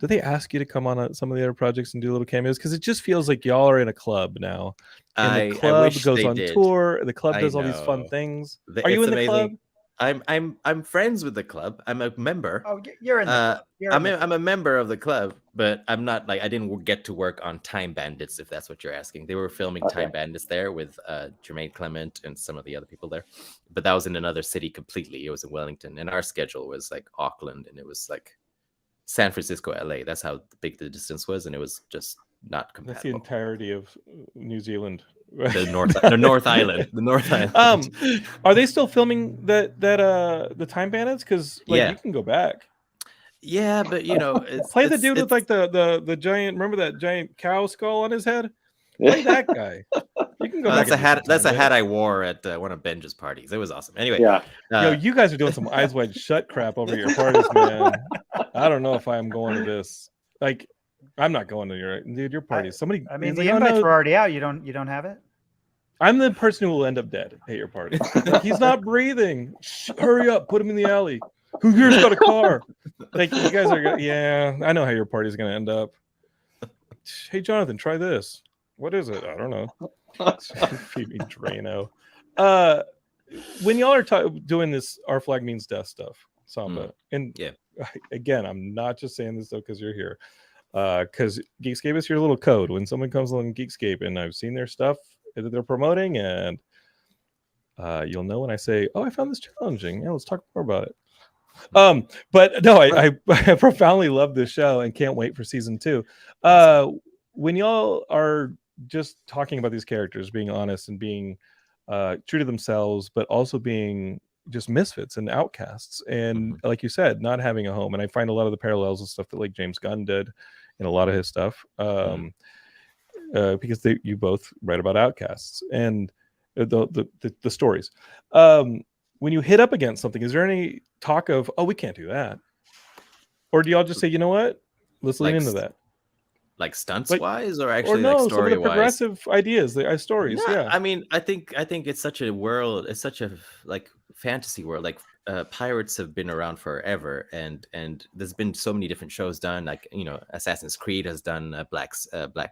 Do they ask you to come on some of the other projects and do little cameos? Because it just feels like y'all are in a club now. And the club goes on tour. The club does all these fun things. Are you in the club? I'm friends with the club. I'm a member. Oh, you're in the club. You're in the I'm a member of the club, but I'm not like I didn't get to work on Time Bandits, if that's what you're asking. They were filming Okay. Time Bandits there with Jermaine Clement and some of the other people there, but that was in another city completely. It was in Wellington, and our schedule was like Auckland, and it was like San Francisco, LA. That's how big the distance was, and it was just not compatible. That's the entirety of New Zealand. The North Island. The North Island. Are they still filming the Time Bandits? Because like Yeah. you can go back. Yeah, but you know, Play the dude with like the giant. Remember that giant cow skull on his head? Play that guy. You can go. That's back a hat. and do That's a Time hat I wore at one of Benj's parties. It was awesome. Anyway, Yeah. Yo, you guys are doing some eyes wide shut crap over your parties, man. I don't know if I'm going to this. Like, I'm not going to your parties. Somebody. I mean, is the like, "Oh, invites no." were already out. You don't have it? I'm the person who will end up dead at your party. Like, he's not breathing. Shh, hurry up, put him in the alley. Who here's got a car? Like you guys are. Yeah, I know how your party's gonna end up. Hey, Jonathan, try this. What is it? I don't know. Phoebe Drano. When y'all are doing this, our flag means death stuff, Samba, and yeah. Again, I'm not just saying this though because you're here. Because Geekscape is your little code. When someone comes on Geekscape and I've seen their stuff that they're promoting, and you'll know when I say, "Oh, I found this challenging." Yeah, let's talk more about it. But no, I profoundly love this show and can't wait for season 2. When y'all are just talking about these characters being honest and being true to themselves, but also being just misfits and outcasts, and like you said, not having a home. And I find a lot of the parallels and stuff that like James Gunn did in a lot of his stuff, because you both write about outcasts and the stories. When you hit up against something, is there any talk of, oh, we can't do that? Or do y'all just say, you know what? Let's lean into that. Like stunts Like- wise, or actually Or no, like some of story the wise? progressive ideas, the stories. Yeah. I mean, I think it's such a world. It's such a like fantasy world. Like pirates have been around forever, and there's been so many different shows done. Like, you know, Assassin's Creed has done black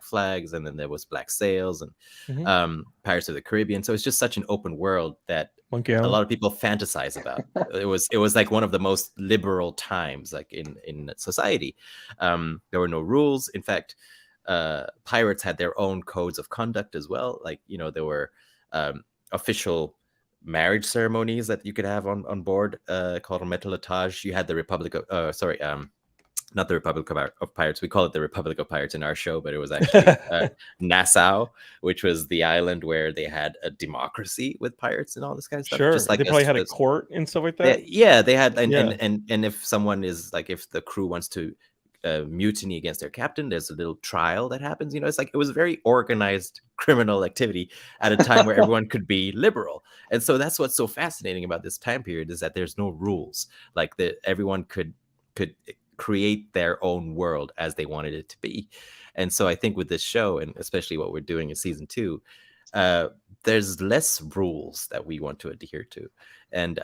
flags, and then there was Black Sails, and Pirates of the Caribbean. So it's just such an open world that Monkey a Island. lot of people fantasize about. It was like one of the most liberal times, like in society. There were no rules. In fact, pirates had their own codes of conduct as well. Like, you know, there were official marriage ceremonies that you could have on board, called a métallage. You had the Republic of not the Republic of Pirates. We call it the Republic of Pirates in our show, but it was actually Nassau, which was the island where they had a democracy with pirates and all this kind of stuff. Sure. Just like they probably had a court and stuff like that. Yeah, they had, and, Yeah. and if someone is like, if the crew wants to mutiny against their captain, there's a little trial that happens. You know, it's like, it was very organized criminal activity at a time where everyone could be liberal. And so that's what's so fascinating about this time period, is that there's no rules. Like everyone could create their own world as they wanted it to be. And so I think with this show, and especially what we're doing in season 2, there's less rules that we want to adhere to. And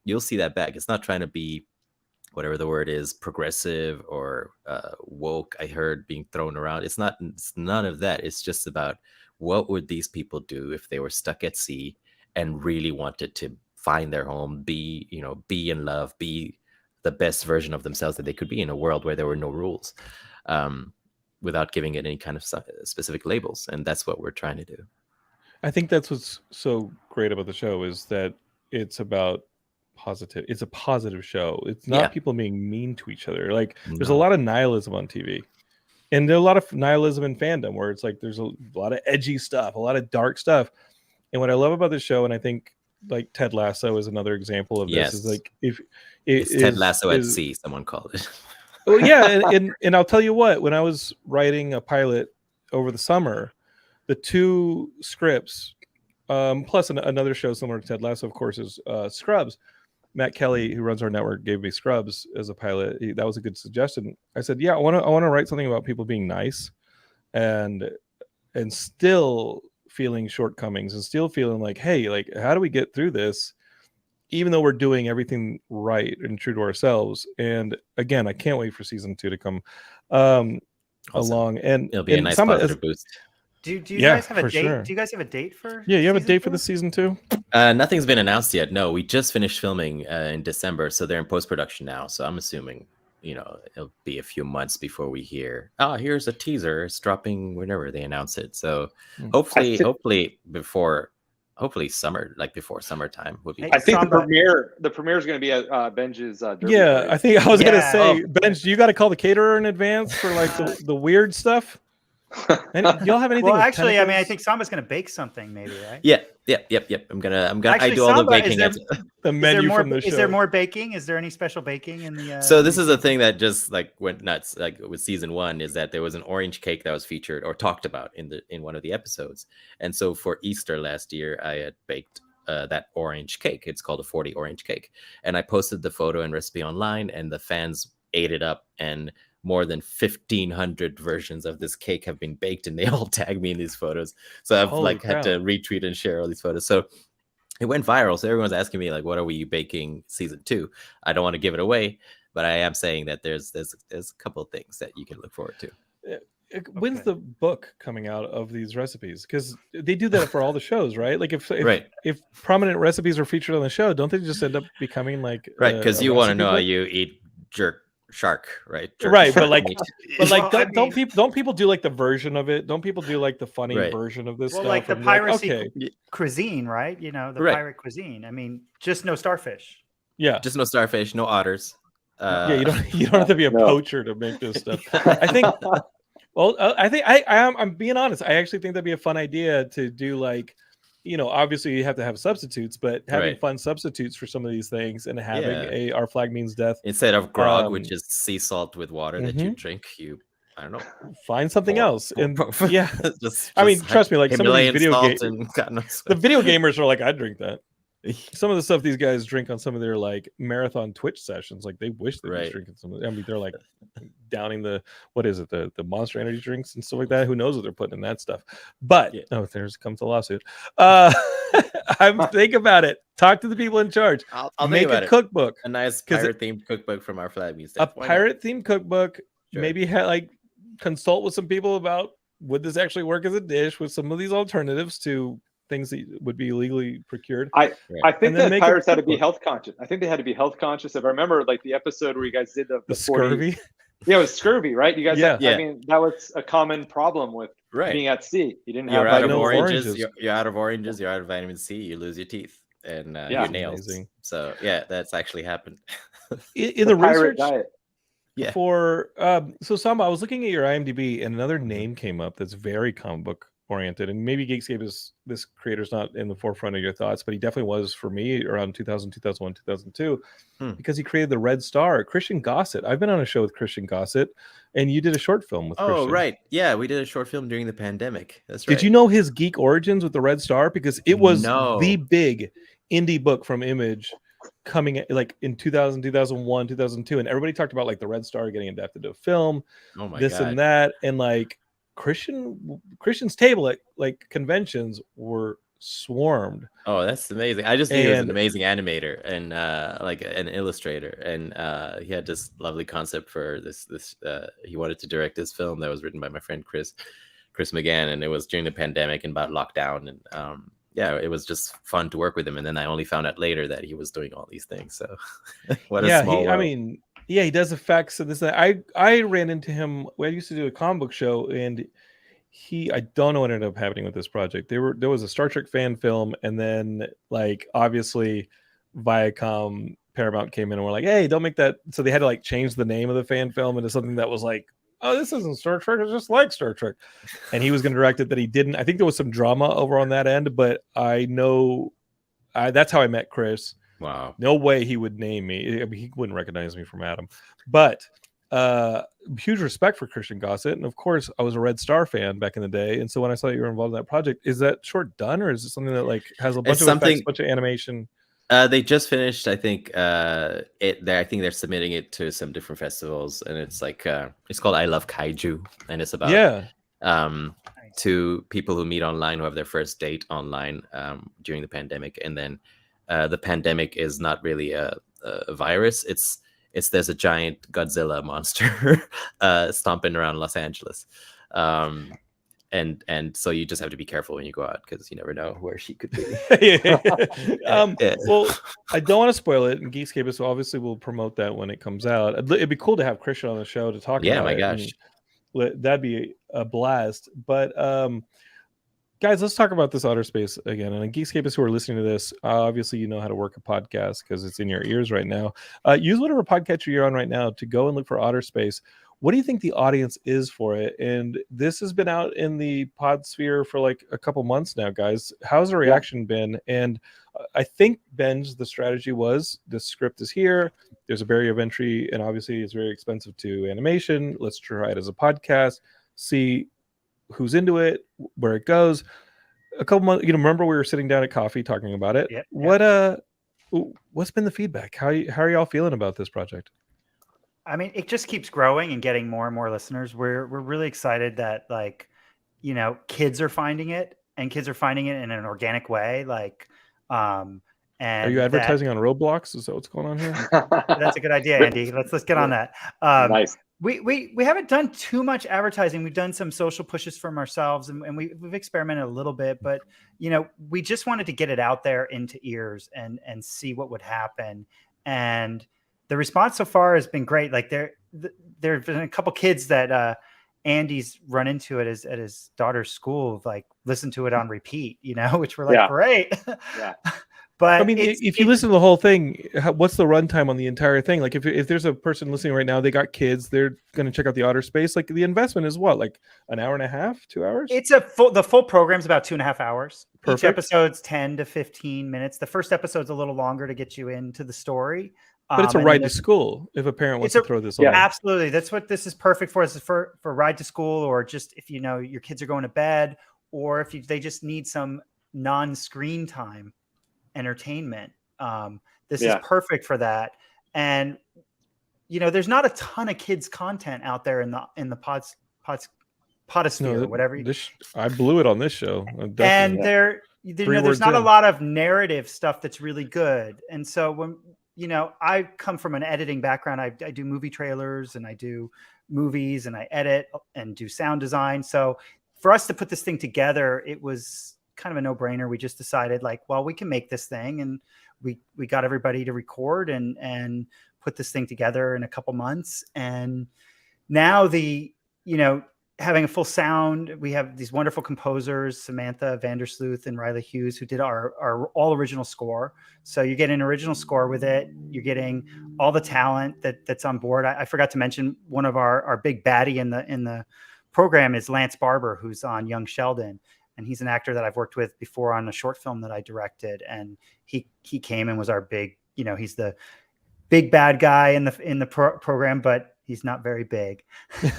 you'll see that back. It's not trying to be, whatever the word is, progressive or woke, I heard being thrown around. It's none of that. It's just about, what would these people do if they were stuck at sea and really wanted to find their home, be in love, be the best version of themselves that they could be in a world where there were no rules, without giving it any kind of specific labels. And that's what we're trying to do. I think that's what's so great about the show, is that it's about positive. It's a positive show. It's not people being mean to each other. Like, there's a lot of nihilism on TV, and there's a lot of nihilism in fandom, where it's like there's a lot of edgy stuff, a lot of dark stuff. And what I love about the show, and I think like Ted Lasso is another example of this, is like, if it's Ted Lasso at sea, someone called it. Well, yeah, and I'll tell you what, when I was writing a pilot over the summer, the 2 scripts, plus another show similar to Ted Lasso, of course, is Scrubs. Matt Kelly, who runs our network, gave me Scrubs as a pilot. That was a good suggestion. I said, yeah, I want to write something about people being nice, and still feeling shortcomings, and still feeling like, hey, like, how do we get through this, even though we're doing everything right and true to ourselves? And again, I can't wait for season 2 to come along, and it'll be a nice positive boost. Do you Yeah, guys have a for date? sure. Do you guys have a date for? Yeah, you have a season date for 2? the season 2? Nothing's been announced yet. No, we just finished filming in December, so they're in post-production now. So I'm assuming, it'll be a few months before we hear, oh, here's a teaser. It's dropping whenever they announce it. So hopefully summer, like before summertime would be. Hey, I think Samba- the premiere is going to be at Benj's derby Yeah, party. I think I was gonna Yeah. say, Oh. Benj, do you got to call the caterer in advance for like the weird stuff? And do y'all have anything? Well, with actually, I mean, I tentacles? think Samba's going to bake something, maybe, right? Yep. I'm gonna. I Actually, do all the Samba, baking. the the Is there menu more? from the show. Is there more baking? Is there any special baking in the? So this is a thing that just like went nuts, like with season 1, is that there was an orange cake that was featured or talked about in one of the episodes. And so for Easter last year, I had baked that orange cake. It's called a 40 orange cake, and I posted the photo and recipe online, and the fans ate it up, and more than 1,500 versions of this cake have been baked, and they all tag me in these photos. So I've Holy had to retweet and share all these photos. So it went viral. So everyone's asking me like, what are we baking season 2? I don't want to give it away, but I am saying that there's a couple of things that you can look forward to. When's Okay. the book coming out of these recipes? Because they do that for all the shows, right? Like if Right. if prominent recipes are featured on the show, don't they just end up becoming like Right, because you want to know how you you eat shark, right? Jerky Right, but shark like- meat. but like Well, I don't mean- people do like the version of it? Don't people do like the funny Right. version of this Well, stuff? like the and you're piracy okay, cuisine, right? You know, the Right. pirate cuisine. I mean, just no starfish. yeah, Just no starfish, no otters. yeah. You don't have to be a No. poacher to make this stuff. I think. Well, I think I'm being honest. I actually think that'd be a fun idea to do. Like, obviously you have to have substitutes, but having Right. fun substitutes for some of these things and having Yeah. our flag means death. Instead of grog, Um, which is sea salt with water that you mhm. drink, I don't know. Find something else. And yeah, just I mean, trust me, like some of these Himalayan video salt ga- and God knows the what. video gamers are like, I'd drink that. Some of the stuff these guys drink on some of their like marathon Twitch sessions, like they wish they was Right. drinking some. I mean, they're like downing the Monster Energy drinks and stuff like that. Who knows what they're putting in that stuff? But Yeah. there's comes a lawsuit. Think about it. Talk to the people in charge. I'll Make think about a it. cookbook, A nice 'cause pirate themed cookbook from our flag means a pirate themed cookbook. Sure. Maybe consult with some people about would this actually work as a dish with some of these alternatives to things that would be legally procured. I think And then that make a pirates had to be cookbook. health conscious. I think they had to be health conscious. If I remember, like the episode where you guys did the The 40 scurvy. Yeah, it was scurvy, right? You guys, Yeah. Yeah. I mean, that was a common problem with Right. being at sea. You didn't You're have out like of no oranges. oranges. You're out of oranges. You're out of vitamin C. You lose your teeth and Yeah. your nails. Amazing. So yeah, that's actually happened. In the pirate research diet. Yeah. for so Samba, I was looking at your IMDb and another name came up that's very comic book oriented, and maybe Geekscape is this creator's not in the forefront of your thoughts, but he definitely was for me around 2000, 2001, 2002 because he created the Red Star. Christian Gossett. I've been on a show with Christian Gossett, and you did a short film with Oh Christian. right, yeah, we did a short film during the pandemic. That's right. Did you know his geek origins with the Red Star? Because it was No. the big indie book from Image coming like in 2000, 2001, 2002, and everybody talked about like the Red Star getting adapted to a film, Oh my this god. and that, and like Christian's table at like conventions were swarmed. Oh, that's amazing. I just knew he was an And- amazing animator and like an illustrator, and he had this lovely concept for this he wanted to direct this film that was written by my friend Chris McGann, and it was during the pandemic and about lockdown, and yeah, it was just fun to work with him. And then I only found out later that he was doing all these things. So what a small I world. mean, yeah, he does effects and this and that. I ran into him. I used to do a comic book show, and I don't know what ended up happening with this project. There was a Star Trek fan film, and then like obviously Viacom Paramount came in and were like, hey, don't make that. So they had to like change the name of the fan film into something that was like, oh, this isn't Star Trek, it's just like Star Trek. And he was going to direct it, that he didn't. I think there was some drama over on that end, but I know that's how I met Chris. Wow. No way he would name me. I mean, he wouldn't recognize me from Adam. But huge respect for Christian Gossett. And of course, I was a Red Star fan back in the day. And so when I saw that you were involved in that project, is that short done, or is it something that like has a bunch of effects, a bunch of animation? They just finished, I think. I think they're submitting it to some different festivals, and it's like it's called I Love Kaiju, and it's about two people who meet online, who have their first date online during the pandemic, and then the pandemic is not really a virus. It's there's a giant Godzilla monster stomping around Los Angeles, and so you just have to be careful when you go out because you never know where she could be. Well, I don't want to spoil it, and Geekscape, so obviously we'll promote that when it comes out. It'd be cool to have Christian on the show to talk about my it. gosh, That'd be a blast. But guys, let's talk about this Otter Space again. And Geekscapists who are listening to this, obviously you know how to work a podcast because it's in your ears right now. Use whatever podcatcher you're on right now to go and look for Otter Space. What do you think the audience is for it? And this has been out in the pod sphere for like a couple months now, guys. How's the reaction been? And I think, Benj, the strategy was the script is here. There's a barrier of entry, and obviously it's very expensive to animation. Let's try it as a podcast, see who's into it, where it goes. A couple months, remember we were sitting down at coffee talking about it. Yep. What's been the feedback? How are y'all feeling about this project? I mean, it just keeps growing and getting more and more listeners. We're really excited that kids are finding it, and kids are finding it in an organic way. And are you advertising on Roblox? Is that what's going on here? That's a good idea, Andy. Let's get on that. Nice. We haven't done too much advertising. We've done some social pushes from ourselves, and we've experimented a little bit, but we just wanted to get it out there into ears and see what would happen. And the response so far has been great. Like there have been a couple kids that Andy's run into it at his daughter's school, like listen to it on repeat, which we're like, great. Yeah. But I mean, if you listen to the whole thing, what's the runtime on the entire thing? Like if there's a person listening right now, they got kids, they're going to check out the Otter Space. Like the investment is what, like an hour and a half, 2 hours? It's the full program's about 2.5 hours. Perfect. Each episode's 10 to 15 minutes. The first episode's a little longer to get you into the story. But it's a ride to school if a parent wants to throw this on. Absolutely. That's what this is perfect for. This is for ride to school, or just if your kids are going to bed, or if they just need some non-screen time entertainment. This is perfect for that. And there's not a ton of kids content out there in the podosphere, whatever. I blew it on this show. And there's not a lot of narrative stuff that's really good. And so when I come from an editing background, I do movie trailers and I do movies and I edit and do sound design. So for us to put this thing together, it was kind of a no-brainer. We just decided we can make this thing, and we got everybody to record and put this thing together in a couple months. And now having a full sound, we have these wonderful composers, Samantha Vandersluth and Riley Hughes, who did our all original score. So you get an original score with it. You're getting all the talent that's on board. I forgot to mention one of our big baddie in the program is Lance Barber, who's on Young Sheldon. And he's an actor that I've worked with before on a short film that I directed. And he came and was our big, he's the big bad guy in the program, but he's not very big. He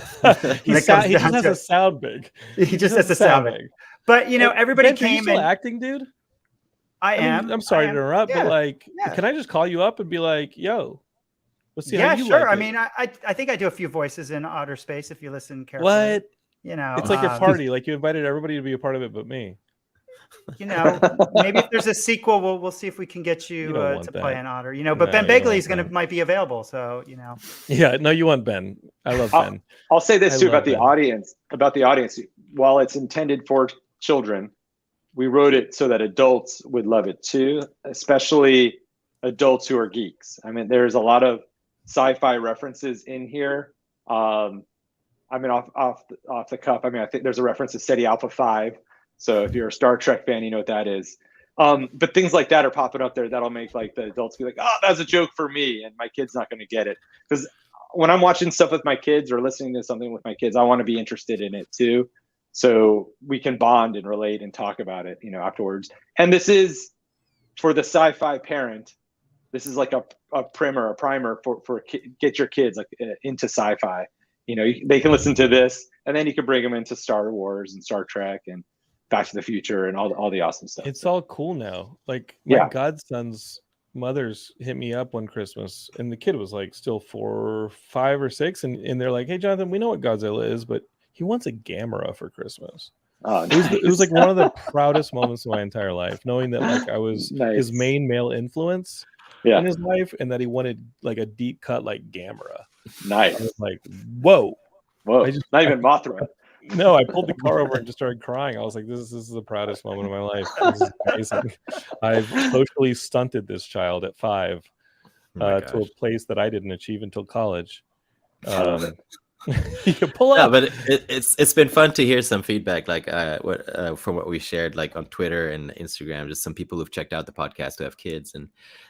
just has a sound big. He just has a sound big. But everybody Ben, came. Are you still acting, dude? I am. I'm sorry to interrupt, but can I just call you up and be like, "Yo, let's see how you sure. like I it." mean, I think I do a few voices in Otter Space if you listen carefully. What? It's like your party. Like you invited everybody to be a part of it, but me. Maybe if there's a sequel, we'll see if we can get you to play an Otter. But Ben Begley might be available, so Yeah, no, you want Ben. I love Ben. I'll say this too about the audience. While it's intended for children, we wrote it so that adults would love it too, especially adults who are geeks. I mean, there's a lot of sci-fi references in here. I mean, off the cuff. I mean, I think there's a reference to SETI Alpha 5. So if you're a Star Trek fan, you know what that is. But things like that are popping up there that'll make the adults be like, "Oh, that's a joke for me," and my kid's not going to get it. Because when I'm watching stuff with my kids or listening to something with my kids, I want to be interested in it too, so we can bond and relate and talk about it, afterwards. And this is for the sci-fi parent. This is like a primer for get your kids into sci-fi. They can listen to this, and then you can bring them into Star Wars and Star Trek and Back to the Future and all the awesome stuff. It's all cool now. Like my godson's mothers hit me up one Christmas, and the kid was still 4, 5, or 6, and they're like, "Hey, Jonathan, we know what Godzilla is, but he wants a Gamera for Christmas." Oh, nice. It was one of the proudest moments of my entire life, knowing that I was his main male influence in his life, and that he wanted a deep cut Gamera. Nice. I was like, whoa. Not even Mothra. No, I pulled the car over and just started crying. I was like, this is the proudest moment of my life. This is amazing. I've socially stunted this child at 5 to a place that I didn't achieve until college. You can pull up. But it's been fun to hear some feedback, like from what we shared, like on Twitter and Instagram. Just some people who've checked out the podcast who have kids, and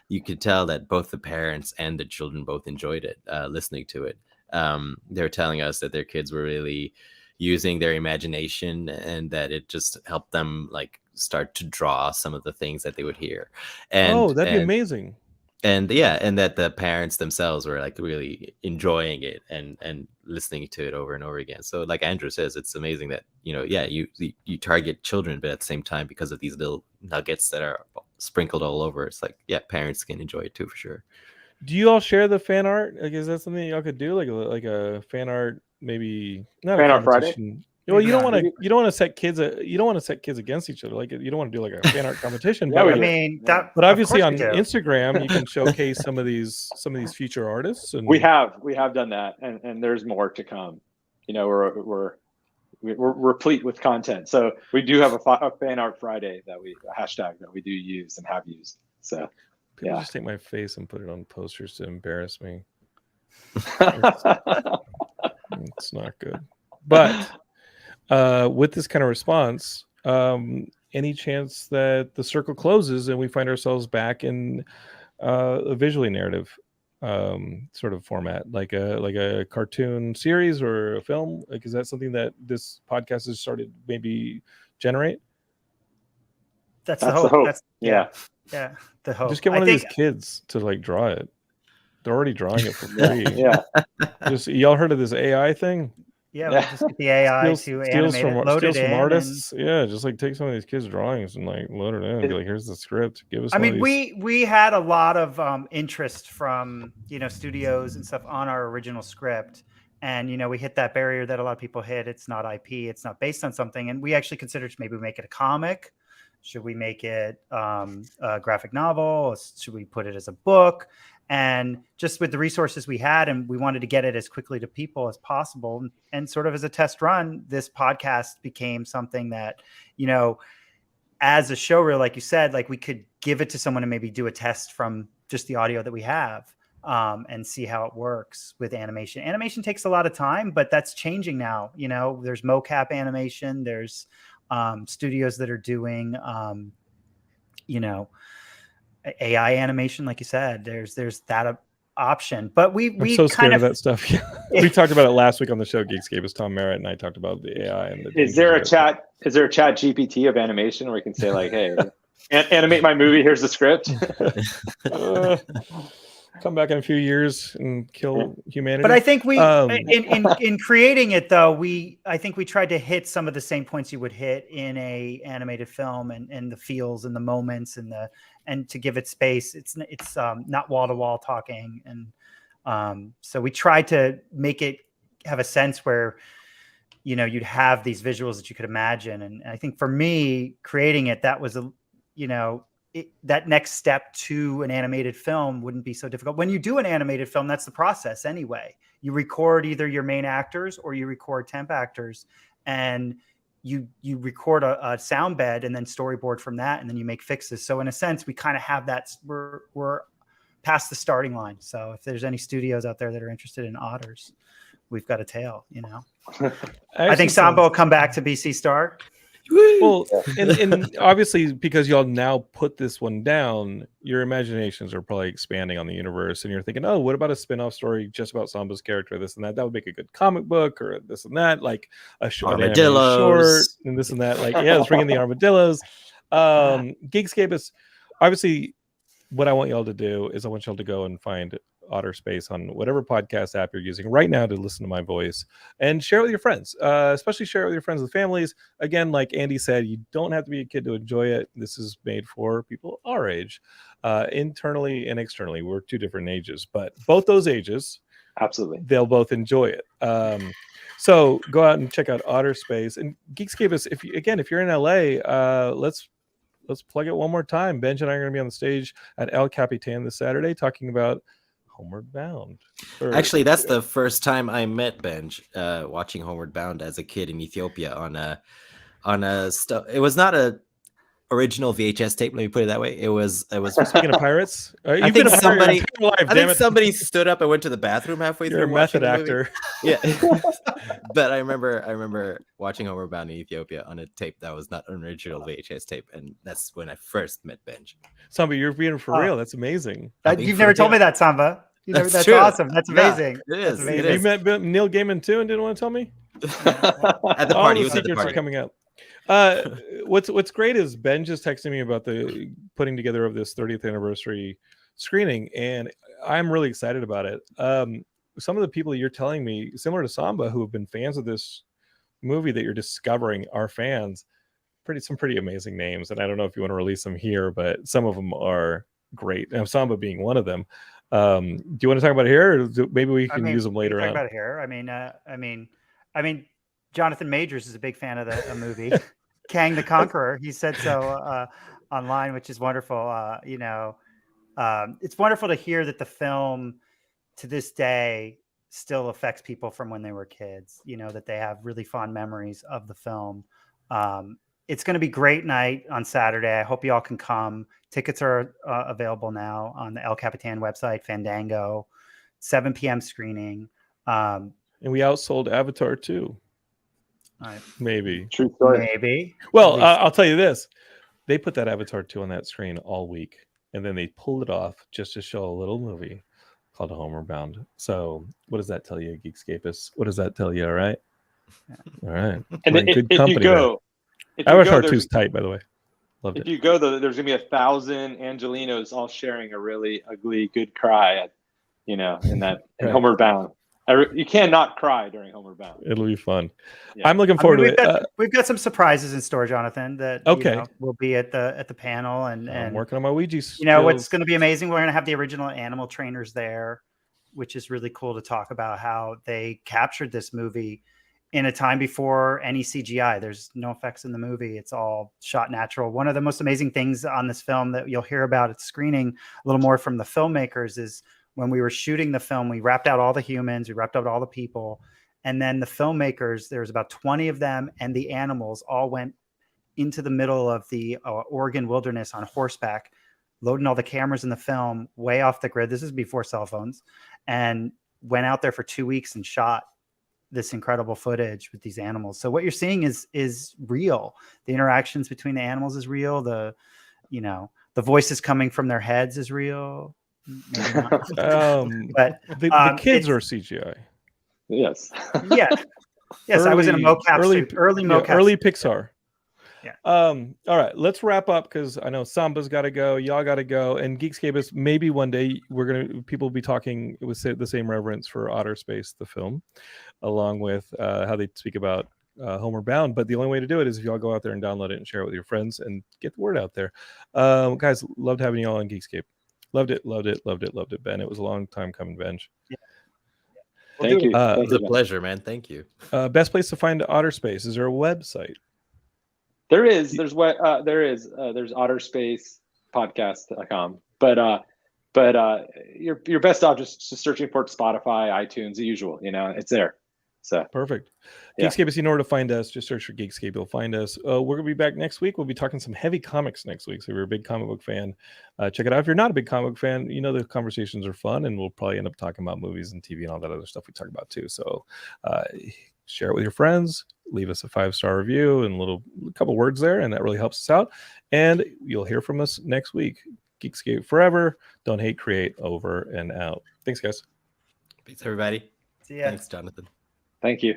you could tell that both the parents and the children both enjoyed it, listening to it. They're telling us that their kids were really using their imagination, and that it just helped them like start to draw some of the things that they would hear. And that'd be amazing. And and that the parents themselves were like really enjoying it and listening to it over and over again. So like Andrew says, it's amazing that you target children, but at the same time, because of these little nuggets that are sprinkled all over, it's like parents can enjoy it too, for sure. Do you all share the fan art? Like, is that something y'all could do? Like a fan art, maybe not Fan a Art Friday? competition. Well, you don't want to set kids against each other. Like, you don't want to do like a fan art competition. Yeah, but obviously on Instagram you can showcase some of these future artists. And we have done that, and there's more to come. We're replete with content. So we do have a Fan Art Friday a hashtag that we do use and have used. So people just take my face and put it on posters to embarrass me. It's not good. But with this kind of response, any chance that the circle closes and we find ourselves back in a visually narrative sort of format, like a cartoon series or a film? Like, is that something that this podcast has started maybe generate? That's the hope. Yeah, the hope. Just get one of these kids to like draw it. They're already drawing it for free. Just y'all heard of this AI thing? Yeah, we'll just get the AI to animate it, load it in. Artists. Yeah, just like take some of these kids' drawings and like load it in. And be like, here's the script. Give us. I mean, we had a lot of interest from studios and stuff on our original script, and we hit that barrier that a lot of people hit. It's not IP. It's not based on something, and we actually considered maybe we make it a comic. Should we make it a graphic novel? Should we put it as a book? And just with the resources we had, and we wanted to get it as quickly to people as possible. And sort of as a test run, this podcast became something that, as a showreel, like you said, like we could give it to someone and maybe do a test from just the audio that we have and see how it works with animation. Animation takes a lot of time, but that's changing now. There's mocap animation. There's studios that are doing, AI animation, like you said. There's that option, but we so scared of that stuff. We talked about it last week on the show Geekscape. As Tom Merritt and I talked about the AI and the. Is there a chat GPT of animation where we can say like, hey, animate my movie? Here's the script. Come back in a few years and kill humanity. But I think we, in creating it though, I think we tried to hit some of the same points you would hit in a animated film, and the feels and the moments and to give it space. It's not wall to wall talking, and so we tried to make it have a sense where you'd have these visuals that you could imagine. And I think for me, creating it, that was that next step to an animated film wouldn't be so difficult. When you do an animated film, that's the process anyway. You record either your main actors or you record temp actors, and you record a sound bed and then storyboard from that, and then you make fixes. So in a sense, we kind of have that. We're past the starting line. So if there's any studios out there that are interested in otters, we've got a tail. I think Samba will come back to BC Star. Well, and obviously because y'all now put this one down, your imaginations are probably expanding on the universe, and you're thinking, oh, what about a spin-off story just about Samba's character, this and that would make a good comic book, or this and that, like a short and this and that, like let's bring in the armadillos. Geekscape is obviously what I want y'all to do is I want y'all to go and find Otter Space on whatever podcast app you're using right now to listen to my voice, and share it with your friends, especially share it with your friends and families. Again, like Andy said, you don't have to be a kid to enjoy it. This is made for people our age, internally and externally. We're two different ages, but both those ages, absolutely, they'll both enjoy it. So go out and check out Otter Space and Geekscape. Is if you're in LA, let's plug it one more time. Benj and I are going to be on the stage at El Capitan this Saturday talking about Homeward Bound. Actually, that's the first time I met Benj, watching Homeward Bound as a kid in Ethiopia on a it was not a original VHS tape. Let me put it that way. It was. Speaking of pirates, I think somebody stood up and went to the bathroom halfway You're through. a method watching the actor. movie. Yeah, but I remember watching Homeward Bound in Ethiopia on a tape that was not an original VHS tape, and that's when I first met Benj. Samba, you're being for real. That's amazing. You've never told me that, Samba. That's true. Awesome. That's amazing. Yeah, it is. That's amazing. It is. You met Neil Gaiman too, and didn't want to tell me. At the All party, the he was at the secrets are party. coming out. What's great is Ben just texted me about the putting together of this 30th anniversary screening, and I'm really excited about it. Some of the people you're telling me, similar to Samba, who have been fans of this movie that you're discovering are fans, some pretty amazing names. And I don't know if you want to release them here, but some of them are great. And Samba being one of them. Do you want to talk about it here, or maybe we can use them later talk on? About it here. I mean, Jonathan Majors is a big fan of the movie. Kang the Conqueror. He said so online, which is wonderful. It's wonderful to hear that the film to this day still affects people from when they were kids, that they have really fond memories of the film. It's going to be a great night on Saturday. I hope you all can come. Tickets are available now on the El Capitan website, Fandango, 7 p.m. screening. And we outsold Avatar too. Maybe. True story. Maybe. Well, I'll tell you this. They put that Avatar 2 on that screen all week, and then they pulled it off just to show a little movie called Homeward Bound. So what does that tell you, Geekscapists? What does that tell you, all right? Yeah. All right. And if you go, Avatar 2 is tight, by the way. Loved it. If you go, though, there's going to be 1,000 Angelinos all sharing a really ugly, good cry, in Homeward Bound. You cannot cry during Homeward Bound. It'll be fun. Yeah. I'm looking forward to it. We've got some surprises in store, Jonathan. That will be at the panel, and I'm working on my Ouija. What's going to be amazing? We're going to have the original animal trainers there, which is really cool to talk about how they captured this movie in a time before any CGI. There's no effects in the movie. It's all shot natural. One of the most amazing things on this film that you'll hear about at screening a little more from the filmmakers is when we were shooting the film, we wrapped out all the humans, we wrapped out all the people. And then the filmmakers, there's about 20 of them, and the animals all went into the middle of the Oregon wilderness on horseback, loading all the cameras in the film way off the grid. This is before cell phones, and went out there for 2 weeks and shot this incredible footage with these animals. So what you're seeing is real. The interactions between the animals is real. The voices coming from their heads is real. Maybe not. But the kids are CGI. Yes. Yeah. Yes, I was in a mocap early Pixar. Yeah. All right, let's wrap up because I know Samba's got to go, y'all got to go, and Geekscape maybe one day people will be talking with the same reverence for Otter Space, the film, along with how they speak about Homeward Bound. But the only way to do it is if y'all go out there and download it and share it with your friends and get the word out there. Guys, loved having you all on Geekscape. Loved it, Ben. It was a long time coming, Benj. Yeah. Thank you. It was a pleasure, man. Thank you. Best place to find Otter Space. Is there a website? There is. There's otterspacepodcast.com. But you're best off just searching for Spotify, iTunes, the usual. It's there. So perfect. Yeah. Geekscape, in order to find us, just search for Geekscape. You'll find us. We're gonna be back next week. We'll be talking some heavy comics next week. So if you're a big comic book fan, check it out. If you're not a big comic book fan, the conversations are fun, and we'll probably end up talking about movies and TV and all that other stuff we talk about too. So share it with your friends. Leave us a 5-star review and a couple words there, and that really helps us out. And you'll hear from us next week. Geekscape forever. Don't hate, create. Over and out. Thanks, guys. Thanks, everybody. See ya. Thanks, Jonathan. Thank you.